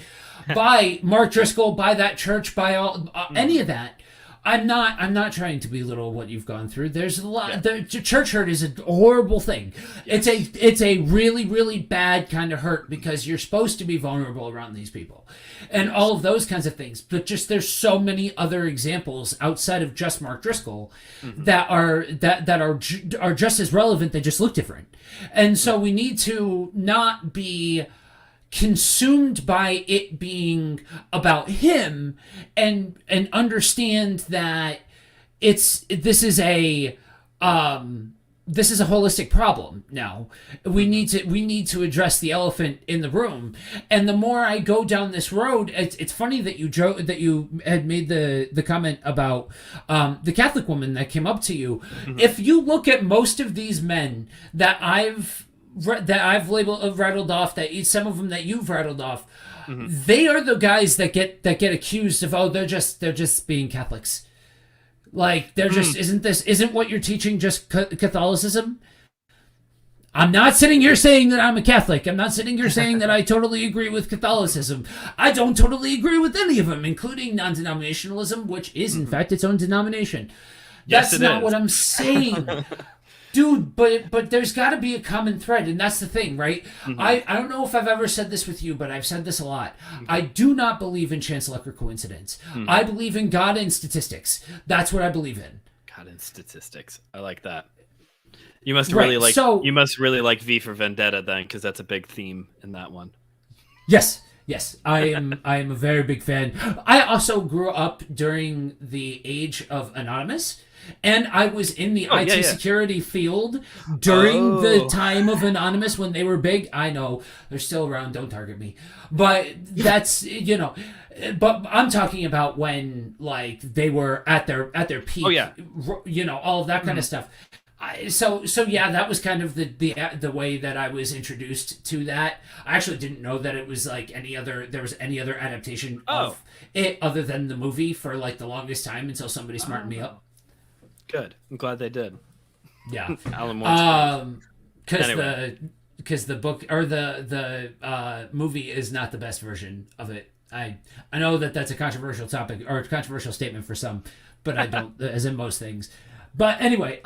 by Mark Driscoll, by that church, by all any of that, I'm not trying to belittle what you've gone through. There's a lot. The church hurt is a horrible thing. Yes. It's a really, really bad kind of hurt, because you're supposed to be vulnerable around these people, and all of those kinds of things. But just there's so many other examples outside of just Mark Driscoll that are just as relevant. They just look different, and so we need to not be consumed by it being about him, and understand that this is a holistic problem. Now we need to address the elephant in the room. And the more I go down this road, it's funny that you had made the comment about the Catholic woman that came up to you. If you look at most of these men that I've rattled off, that some of them that you've rattled off, they are the guys that get accused of they're just being Catholics. Like they're just isn't what you're teaching just Catholicism? I'm not sitting here saying that I'm a Catholic. I'm not sitting here saying that I totally agree with Catholicism. I don't totally agree with any of them, including non-denominationalism, which is in fact its own denomination. That's not what I'm saying. Dude, but there's got to be a common thread, and that's the thing, right? I don't know if I've ever said this with you, but I've said this a lot. I do not believe in chance, luck, or coincidence. I believe in God and statistics. That's what I believe in. God and statistics. I like that. You must really like V for Vendetta then, because that's a big theme in that one. Yes, I am a very big fan. I also grew up during the age of Anonymous. And I was in the IT security field during the time of Anonymous when they were big. I know they're still around. Don't target me. But that's, but I'm talking about when like they were at their peak. All of that kind of stuff. So that was kind of the way that I was introduced to that. I actually didn't know that it was like there was any other adaptation of it other than the movie for like the longest time, until somebody smartened me up. Good. I'm glad they did. Yeah. Alan Moore's because the book or the movie is not the best version of it. I know that's a controversial topic or a controversial statement for some, but I don't, as in most things. But anyway,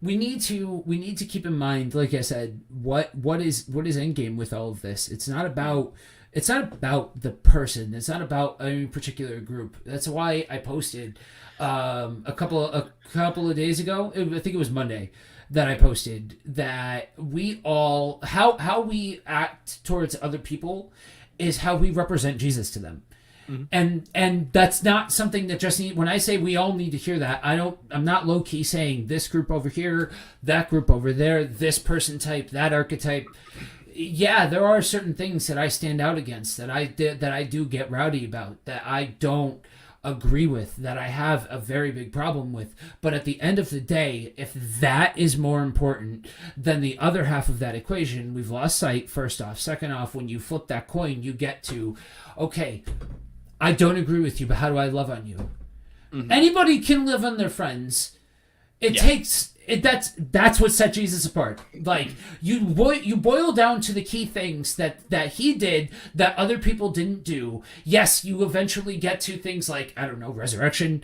we need to keep in mind, like I said, what is Endgame with all of this. It's not about the person. It's not about a particular group. That's why I posted a couple of days ago. I think it was Monday that I posted that we all how we act towards other people is how we represent Jesus to them. And that's not something that just when I say we all need to hear that, I'm not low key saying this group over here, that group over there, this person type, that archetype. Yeah, there are certain things that I stand out against, that I do get rowdy about, that I don't agree with, that I have a very big problem with. But at the end of the day, if that is more important than the other half of that equation, we've lost sight, first off. Second off, when you flip that coin, you get to, okay, I don't agree with you, but how do I love on you? Anybody can live on their friends. It That's what set Jesus apart. Like you boil down to the key things that he did that other people didn't do. Yes, you eventually get to things like, I don't know, resurrection,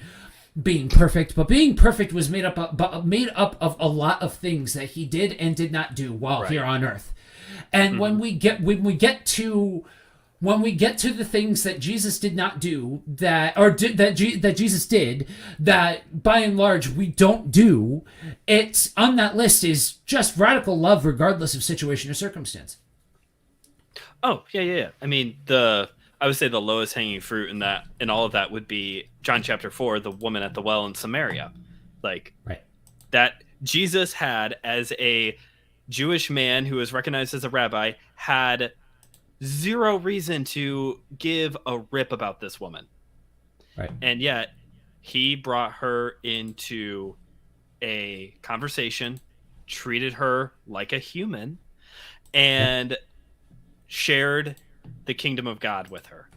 being perfect, but being perfect was made up of a lot of things that he did and did not do while here on earth. And when we get to the things that Jesus did not do, that Jesus did, that by and large we don't do, it's on that list is just radical love regardless of situation or circumstance. Oh, yeah. I mean, I would say the lowest hanging fruit in all of that would be John chapter 4, the woman at the well in Samaria. Like, right. That Jesus had, as a Jewish man who was recognized as a rabbi, had zero reason to give a rip about this woman. Right. And yet he brought her into a conversation, treated her like a human, and shared the kingdom of God with her.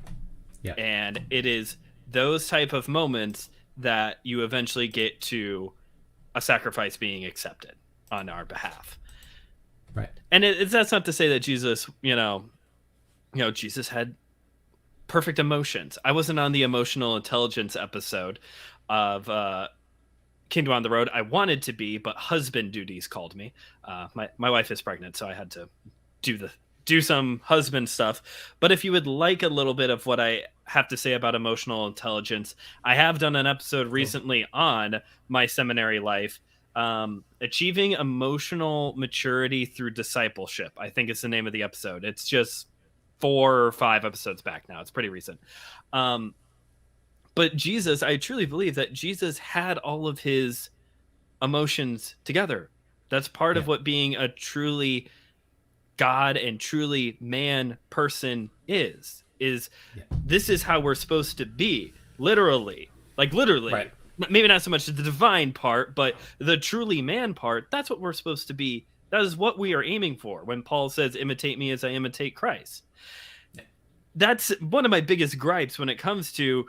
Yeah. And it is those type of moments that you eventually get to a sacrifice being accepted on our behalf. Right. And that's not to say that Jesus, Jesus had perfect emotions. I wasn't on the emotional intelligence episode of Kingdom on the Road. I wanted to be, but husband duties called me. My wife is pregnant, so I had to do some husband stuff. But if you would like a little bit of what I have to say about emotional intelligence, I have done an episode recently on my seminary life, achieving emotional maturity through discipleship. I think it's the name of the episode. It's just 4 or 5 episodes back now. It's pretty recent. But Jesus, I truly believe that Jesus had all of his emotions together. That's part of what being a truly God and truly man person is this is how we're supposed to be, literally, right. Maybe not so much the divine part, but the truly man part. That's what we're supposed to be. That is what we are aiming for when Paul says, imitate me as I imitate Christ. That's one of my biggest gripes when it comes to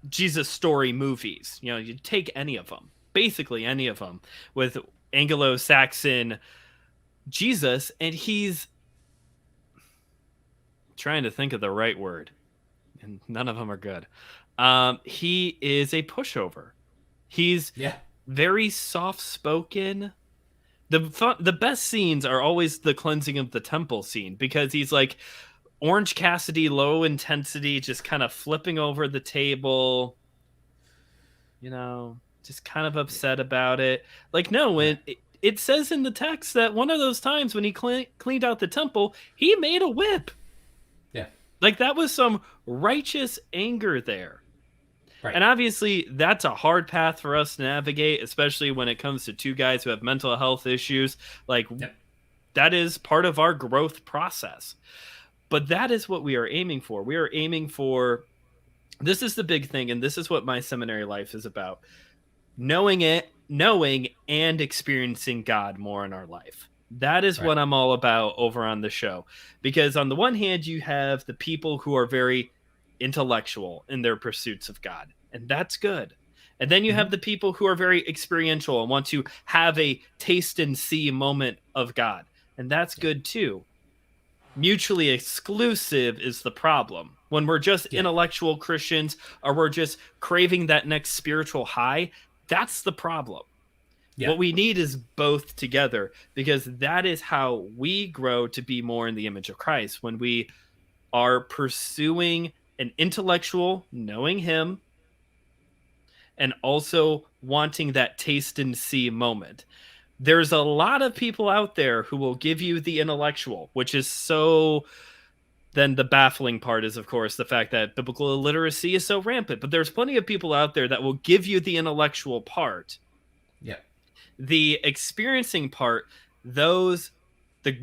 Jesus story movies. You take any of them, basically any of them, with Anglo-Saxon Jesus, and he's trying to think of the right word, and none of them are good. He is a pushover. He's very soft-spoken. The best scenes are always the cleansing of the temple scene, because he's like Orange Cassidy, low intensity, just kind of flipping over the table, just kind of upset about it. Like, no, it says in the text that one of those times when he cleaned out the temple, he made a whip. Yeah. Like, that was some righteous anger there. Right. And obviously, that's a hard path for us to navigate, especially when it comes to 2 guys who have mental health issues. Like, that is part of our growth process. But that is what we are aiming for. We are aiming for, this is the big thing, and this is what my seminary life is about. Knowing and experiencing God more in our life. That is what I'm all about over on the show. Because on the one hand, you have the people who are very intellectual in their pursuits of God, and that's good. And then you have the people who are very experiential and want to have a taste and see moment of God, and that's good too. Mutually exclusive is the problem. When we're just intellectual Christians, or we're just craving that next spiritual high, that's the problem. What we need is both together, because that is how we grow to be more in the image of Christ. When we are pursuing an intellectual, knowing him, and also wanting that taste and see moment. There's a lot of people out there who will give you the intellectual, which is so... Then the baffling part is, of course, the fact that biblical illiteracy is so rampant. But there's plenty of people out there that will give you the intellectual part. Yeah. The experiencing part, the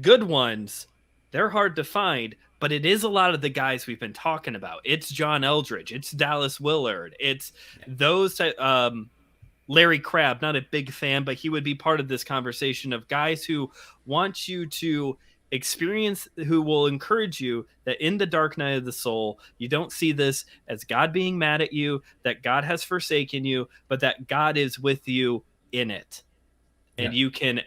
good ones, they're hard to find. But it is a lot of the guys we've been talking about. It's John Eldridge. It's Dallas Willard. It's those... Larry Crabb, not a big fan, but he would be part of this conversation of guys who want you to experience, who will encourage you that in the dark night of the soul, you don't see this as God being mad at you, that God has forsaken you, but that God is with you in it. And Yeah.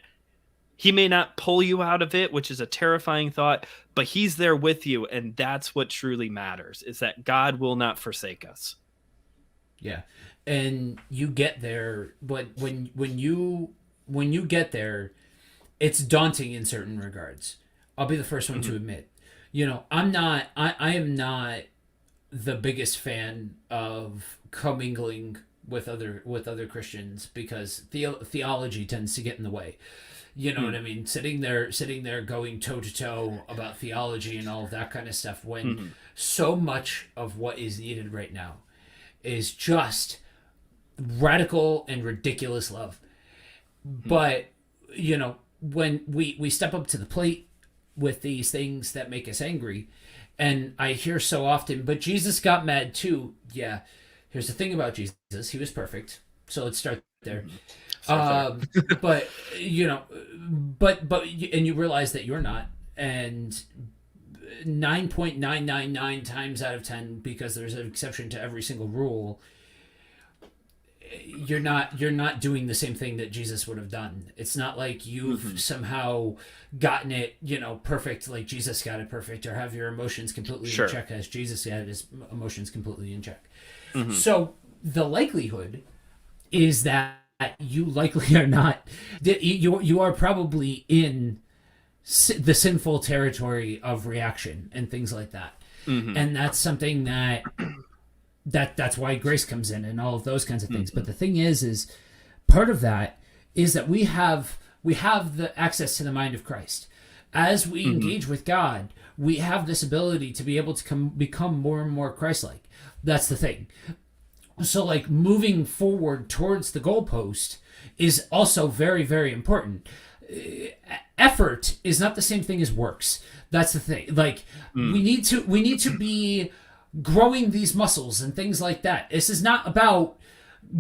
he may not pull you out of it, which is a terrifying thought, but he's there with you. And that's what truly matters, is that God will not forsake us. Yeah. And you get there, but when you get there, it's daunting in certain regards. I'll be the first one Mm-hmm. to admit. I am not the biggest fan of commingling with other Christians because theology tends to get in the way. You know what I mean? Sitting there going toe to toe about theology and all of that kind of stuff when Mm-hmm. so much of what is needed right now is just radical and ridiculous love. But when we step up to the plate with these things that make us angry, and I hear so often, but Jesus got mad too. Yeah, here's the thing about Jesus: he was perfect. So let's start there. Mm-hmm. Start there. Um, but and you realize that you're not, and 9.999 times out of 10, because there's an exception to every single rule, you're not doing the same thing that Jesus would have done. It's not like you've Mm-hmm. somehow gotten it, perfect, like Jesus got it perfect, or have your emotions completely in Sure. check as Jesus had his emotions completely in check. Mm-hmm. So the likelihood is that you likely are not, that you are probably in the sinful territory of reaction and things like that. Mm-hmm. And that's something that's why grace comes in and all of those kinds of things. Mm-hmm. But the thing is part of that is that we have the access to the mind of Christ. As we Mm-hmm. engage with God, we have this ability to be able to become more and more Christ-like. That's the thing. So, like, moving forward towards the goalpost is also very, very important. Effort is not the same thing as works. That's the thing. Like, we need to be growing these muscles and things like that. This is not about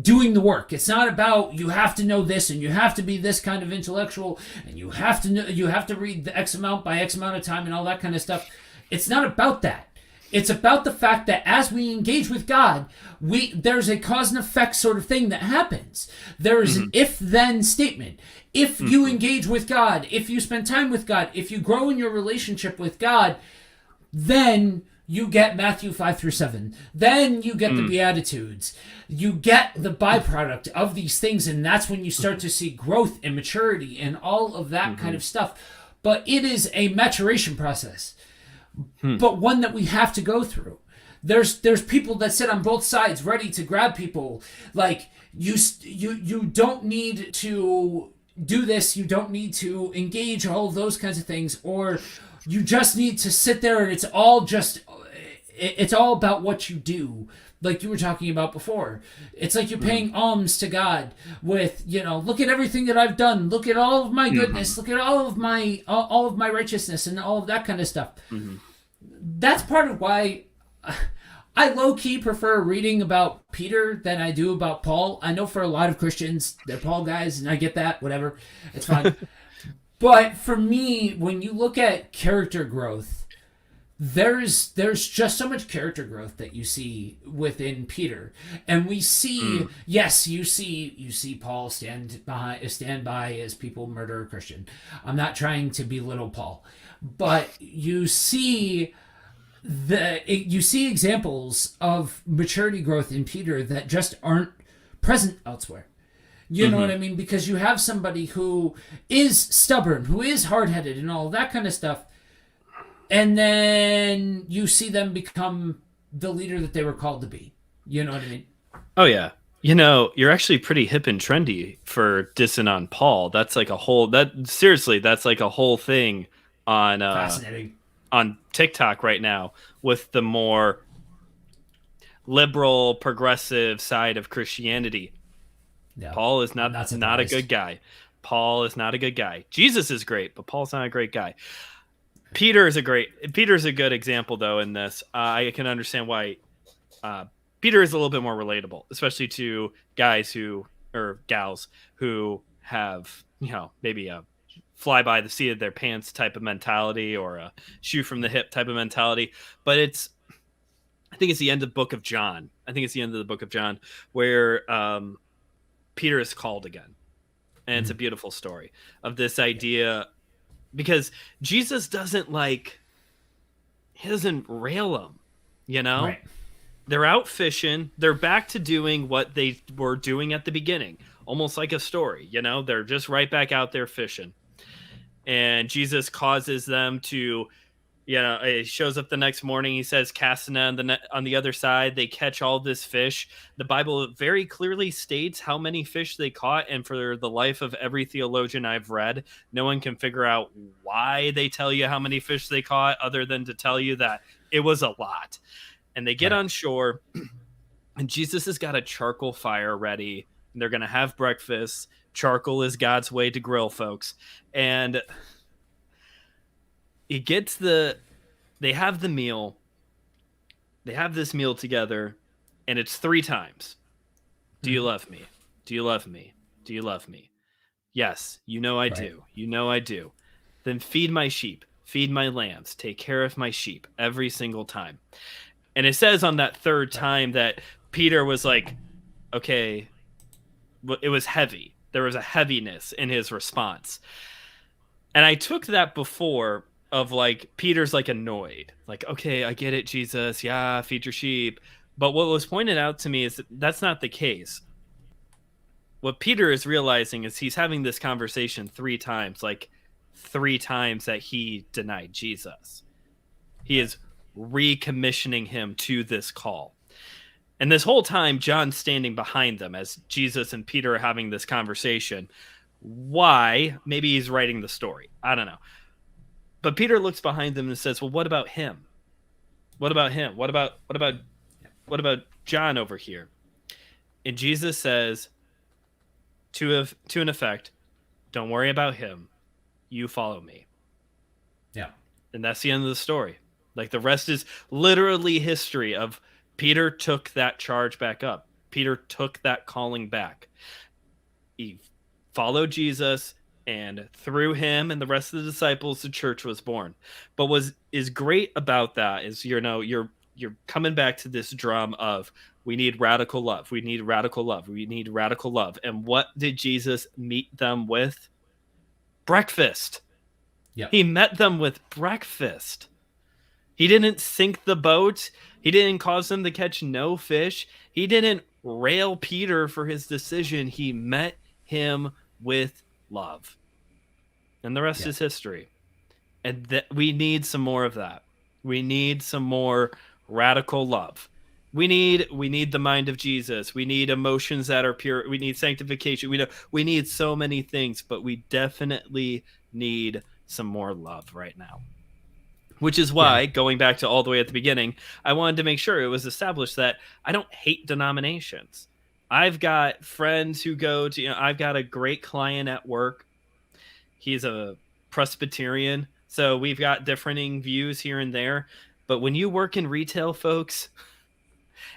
doing the work. It's not about you have to know this and you have to be this kind of intellectual and you have to read the X amount by X amount of time and all that kind of stuff. It's not about that. It's about the fact that as we engage with God, there's a cause and effect sort of thing that happens. There is an if-then statement. If you engage with God, if you spend time with God, if you grow in your relationship with God, then you get Matthew 5 through 7. Then you get the Beatitudes. You get the byproduct of these things, and that's when you start to see growth and maturity and all of that kind of stuff. But it is a maturation process, but one that we have to go through. There's people that sit on both sides ready to grab people. Like, you don't need to do this, you don't need to engage, all of those kinds of things, or you just need to sit there and it's all about what you do, like you were talking about before. It's like you're paying alms to God with, look at everything that I've done, look at all of my goodness, look at all of my righteousness and all of that kind of stuff. That's part of why I low-key prefer reading about Peter than I do about Paul. I know for a lot of Christians, they're Paul guys, and I get that, whatever. It's fine. But for me, when you look at character growth, there's just so much character growth that you see within Peter. And we see, yes, you see Paul stand by as people murder a Christian. I'm not trying to belittle Paul, but you see examples of maturity growth in Peter that just aren't present elsewhere. You know what I mean? Because you have somebody who is stubborn, who is hard-headed and all that kind of stuff, and then you see them become the leader that they were called to be. You know what I mean? Oh yeah. You're actually pretty hip and trendy for dissing on Paul. That's like that's like a whole thing on Fascinating. on TikTok right now with the more liberal, progressive side of Christianity. Yeah, Paul is I'm not a good guy. Paul is not a good guy. Jesus is great, but Paul's not a great guy. Peter's a good example though in this. I can understand why Peter is a little bit more relatable, especially to guys or gals who have, maybe a fly by the seat of their pants type of mentality or a shoe from the hip type of mentality. But I think it's the end of the book of John. Where Peter is called again. And it's a beautiful story of this idea, because Jesus doesn't he doesn't rail them, you know? Right. They're out fishing. They're back to doing what they were doing at the beginning, almost like a story, you know? They're just right back out there fishing. And Jesus causes them to, he shows up the next morning. He says, casting on on the other side, they catch all this fish. The Bible very clearly states how many fish they caught. And for the life of every theologian I've read, no one can figure out why they tell you how many fish they caught, other than to tell you that it was a lot. And they get Right. on shore, and Jesus has got a charcoal fire ready. And they're going to have breakfast. Charcoal is God's way to grill, folks. And they have the meal. They have this meal together, and it's 3 times. Do you love me? Do you love me? Do you love me? Yes, you know I do. You know I do. Then feed my sheep, feed my lambs, take care of my sheep every single time. And it says on that third time that Peter was like, okay, it was heavy. There was a heaviness in his response. And I took that before of Peter's annoyed. Okay, I get it, Jesus. Yeah, feed your sheep. But what was pointed out to me is that that's not the case. What Peter is realizing is he's having this conversation 3 times, 3 times that he denied Jesus. He is recommissioning him to this call. And this whole time, John's standing behind them as Jesus and Peter are having this conversation. Why? Maybe he's writing the story. I don't know. But Peter looks behind them and says, well, what about him? What about him? What about John over here? And Jesus says, to an effect, don't worry about him. You follow me. Yeah. And that's the end of the story. The rest is literally history of Peter took that charge back up. Peter took that calling back. He followed Jesus, and through him and the rest of the disciples, the church was born. But what is great about that is, you're coming back to this drum of, we need radical love. We need radical love. We need radical love. And what did Jesus meet them with? Breakfast. Yep. He met them with breakfast. He didn't sink the boat. He didn't cause them to catch no fish. He didn't rail Peter for his decision. He met him with love. And the rest is history. And we need some more of that. We need some more radical love. We need the mind of Jesus. We need emotions that are pure. We need sanctification. We need so many things, but we definitely need some more love right now. Which is why, going back to all the way at the beginning, I wanted to make sure it was established that I don't hate denominations. I've got friends who go to, I've got a great client at work. He's a Presbyterian. So we've got differing views here and there. But when you work in retail, folks,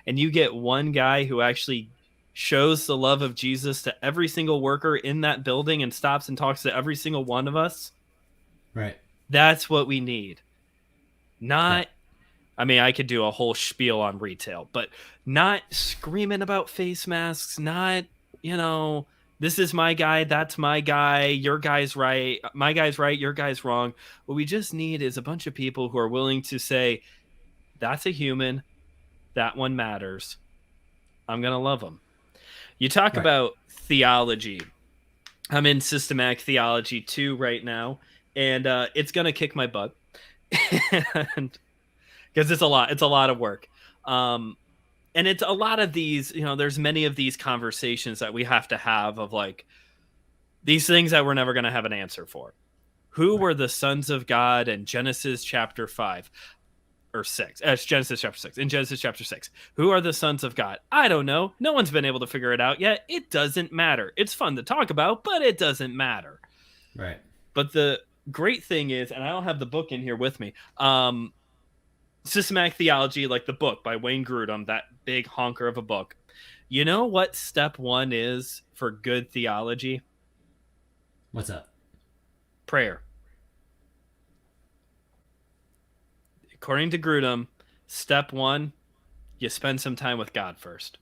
and you get one guy who actually shows the love of Jesus to every single worker in that building and stops and talks to every single one of us. Right. That's what we need. I could do a whole spiel on retail, but not screaming about face masks, not, this is my guy, that's my guy, your guy's right, my guy's right, your guy's wrong. What we just need is a bunch of people who are willing to say, that's a human, that one matters. I'm going to love them. You talk about theology. I'm in systematic theology 2 right now, and it's going to kick my butt. Because it's a lot of work. And it's a lot of these, there's many of these conversations that we have to have of these things that we're never going to have an answer for. Who were the sons of God in Genesis chapter 5 or 6? It's Genesis chapter 6. In Genesis chapter 6, who are the sons of God? I don't know. No one's been able to figure it out yet. It doesn't matter. It's fun to talk about, but it doesn't matter. Right. But the great thing is, and I don't have the book in here with me, Systematic Theology, the book by Wayne Grudem, that big honker of a book. You know what step 1 is for good theology? What's up? Prayer. According to Grudem, step 1, you spend some time with God first.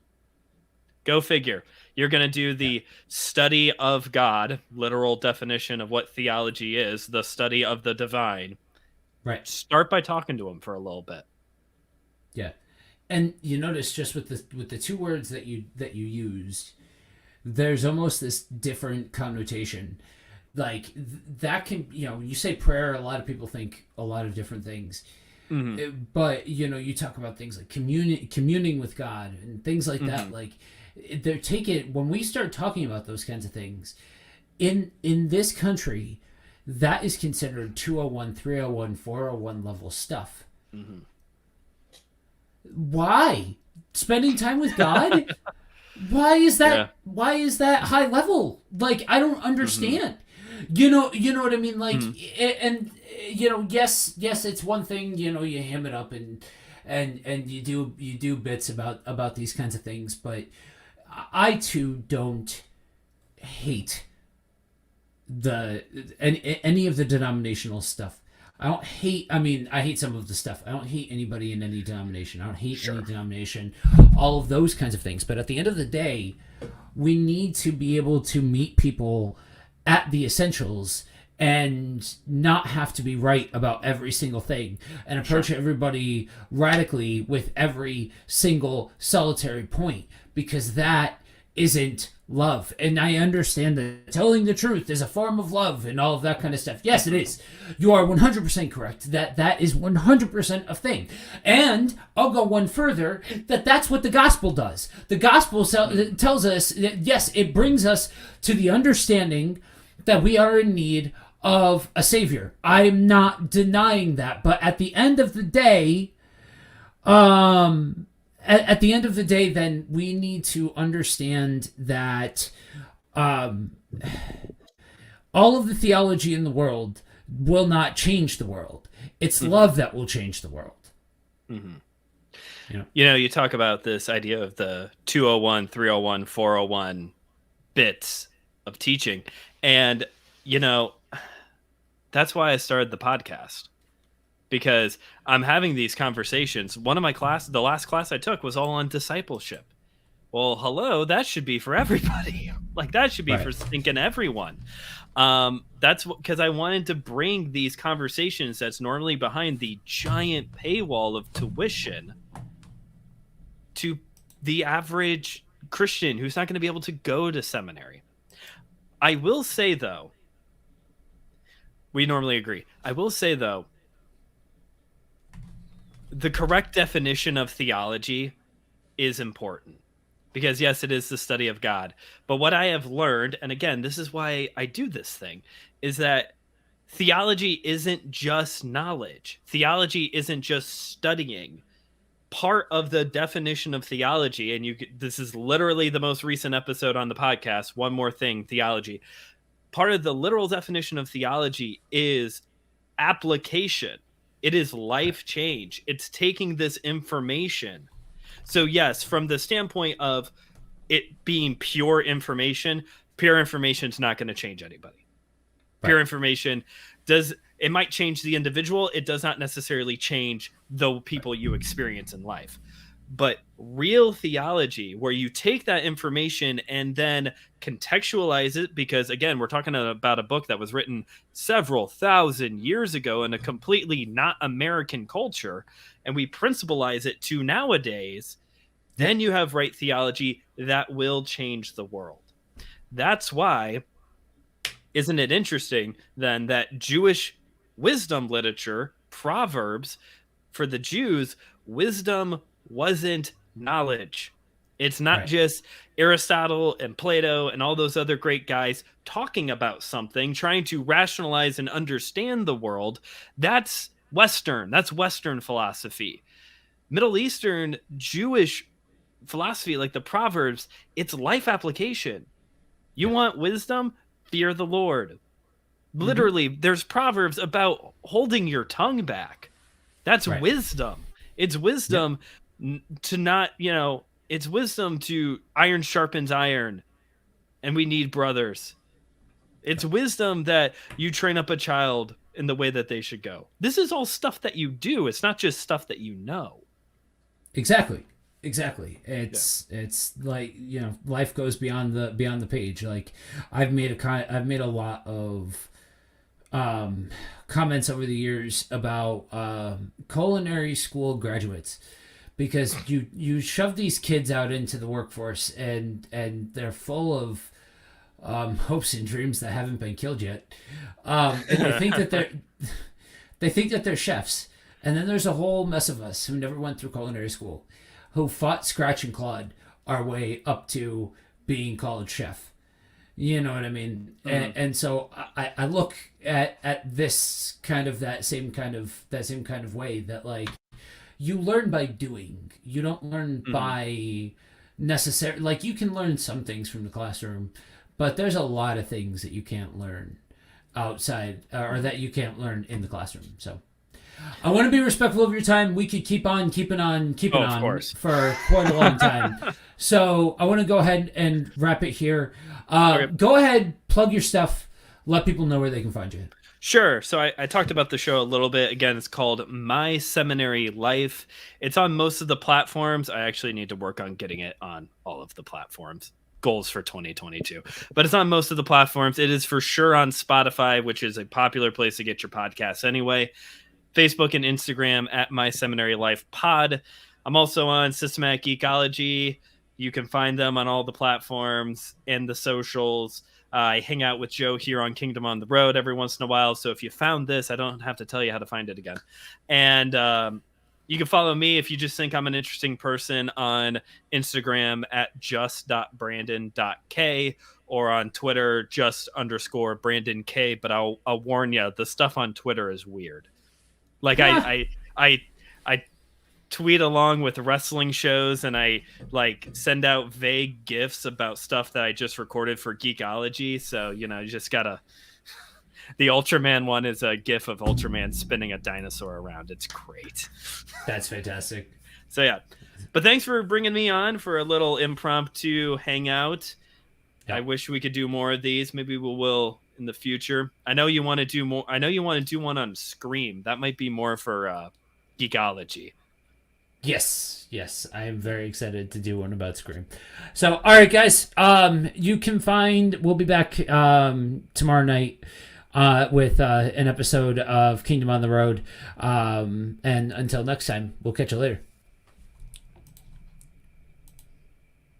Go figure. You're going to do the study of God, literal definition of what theology is, the study of the divine. Right. Start by talking to him for a little bit. Yeah. And you notice just with the two words that you used, there's almost this different connotation. Like that can, you say prayer, a lot of people think a lot of different things. But you talk about things like communing with God and things like that. Like they're taken when we start talking about those kinds of things in this country, that is considered 201, 301, 401 level stuff. Why? Spending time with God? Why is that? Yeah. Why is that high level? Like, I don't understand. You know what I mean? Like, and yes, it's one thing. You ham it up and you do bits about these kinds of things, but I too don't hate any of the denominational stuff. I don't hate. I mean, I hate some of the stuff. I don't hate anybody in any denomination. I don't hate any denomination. All of those kinds of things. But at the end of the day, we need to be able to meet people at the essentials and not have to be right about every single thing and approach everybody radically with every single solitary point, because that isn't love. And I understand that telling the truth is a form of love and all of that kind of stuff. Yes, it is. You are 100% correct. That is 100% a thing. And I'll go one further, that's what the gospel does. The gospel tells us that, yes, it brings us to the understanding that we are in need of a savior. I'm not denying that. But at the end of the day, at the end of the day, then we need to understand that all of the theology in the world will not change the world. It's love that will change the world. You talk about this idea of the 201, 301, 401 bits of teaching. And, that's why I started the podcast. Because I'm having these conversations. One of my the last class I took was all on discipleship. Well, hello, that should be for everybody. Like, that should be for thinking everyone. That's because I wanted to bring these conversations that's normally behind the giant paywall of tuition to the average Christian who's not going to be able to go to seminary. I will say, though, we normally agree. I will say, though, the correct definition of theology is important, because yes, it is the study of God. But what I have learned, and again, this is why I do this thing, is that theology isn't just knowledge. Theology isn't just studying. Part of the definition of theology, and this is literally the most recent episode on the podcast, One More Thing, Theology. Part of the literal definition of theology is application. It is life change. It's taking this information. So yes, from the standpoint of it being pure information is not going to change anybody. Pure information it might change the individual. It does not necessarily change the people you experience in life. But real theology, where you take that information and then contextualize it, because again, we're talking about a book that was written several thousand years ago in a completely not American culture, and we principalize it to nowadays, then you have right theology that will change the world. That's why, isn't it interesting then that Jewish wisdom literature, Proverbs, for the Jews, wisdom wasn't knowledge. It's not just Aristotle and Plato and all those other great guys talking about something, trying to rationalize and understand the world. That's Western. That's Western philosophy. Middle Eastern, Jewish philosophy, like the Proverbs, it's life application. You want wisdom? Fear the Lord. Literally, there's Proverbs about holding your tongue back. That's wisdom. It's wisdom to not, it's wisdom to iron sharpens iron, and we need brothers. It's wisdom that you train up a child in the way that they should go. This is all stuff that you do. It's not just stuff that you know. Exactly. Exactly. It's like, life goes beyond the page. Like I've made a lot of comments over the years about culinary school graduates, because you shove these kids out into the workforce, and they're full of hopes and dreams that haven't been killed yet, and they think that they're chefs. And then there's a whole mess of us who never went through culinary school, who fought scratch and clawed our way up to being called chef. You know what I mean? Mm-hmm. And so I look at this kind of that same kind of way, that like you learn by doing. You don't learn by necessarily, like you can learn some things from the classroom, but there's a lot of things that you can't learn outside, or that you can't learn in the classroom. So I want to be respectful of your time. We could keep on keeping on for quite a long time. So I want to go ahead and wrap it here. Okay. Go ahead, plug your stuff. Let people know where they can find you. Sure. So I talked about the show a little bit. Again, it's called My Seminary Life. It's on most of the platforms. I actually need to work on getting it on all of the platforms. Goals for 2022. But it's on most of the platforms. It is for sure on Spotify, which is a popular place to get your podcasts anyway. Facebook and Instagram at My Seminary Life Pod. I'm also on Systematic Geekology. You can find them on all the platforms and the socials. I hang out with Joe here on Kingdom on the Road every once in a while. So if you found this, I don't have to tell you how to find it again. And you can follow me if you just think I'm an interesting person on Instagram at just.brandon.k, or on Twitter, just_BrandonK. But I'll warn you, the stuff on Twitter is weird. Like I tweet along with wrestling shows, and I like send out vague gifs about stuff that I just recorded for Geekology. So, you just gotta, the Ultraman one is a gif of Ultraman spinning a dinosaur around. It's great. That's fantastic. So yeah, but thanks for bringing me on for a little impromptu hangout. Yep. I wish we could do more of these. Maybe we will in the future. I know you want to do more. I know you want to do one on Scream. That might be more for Geekology. Yes, I am very excited to do one about Scream. So, all right, guys, we'll be back tomorrow night with an episode of Kingdom on the Road. And until next time, we'll catch you later.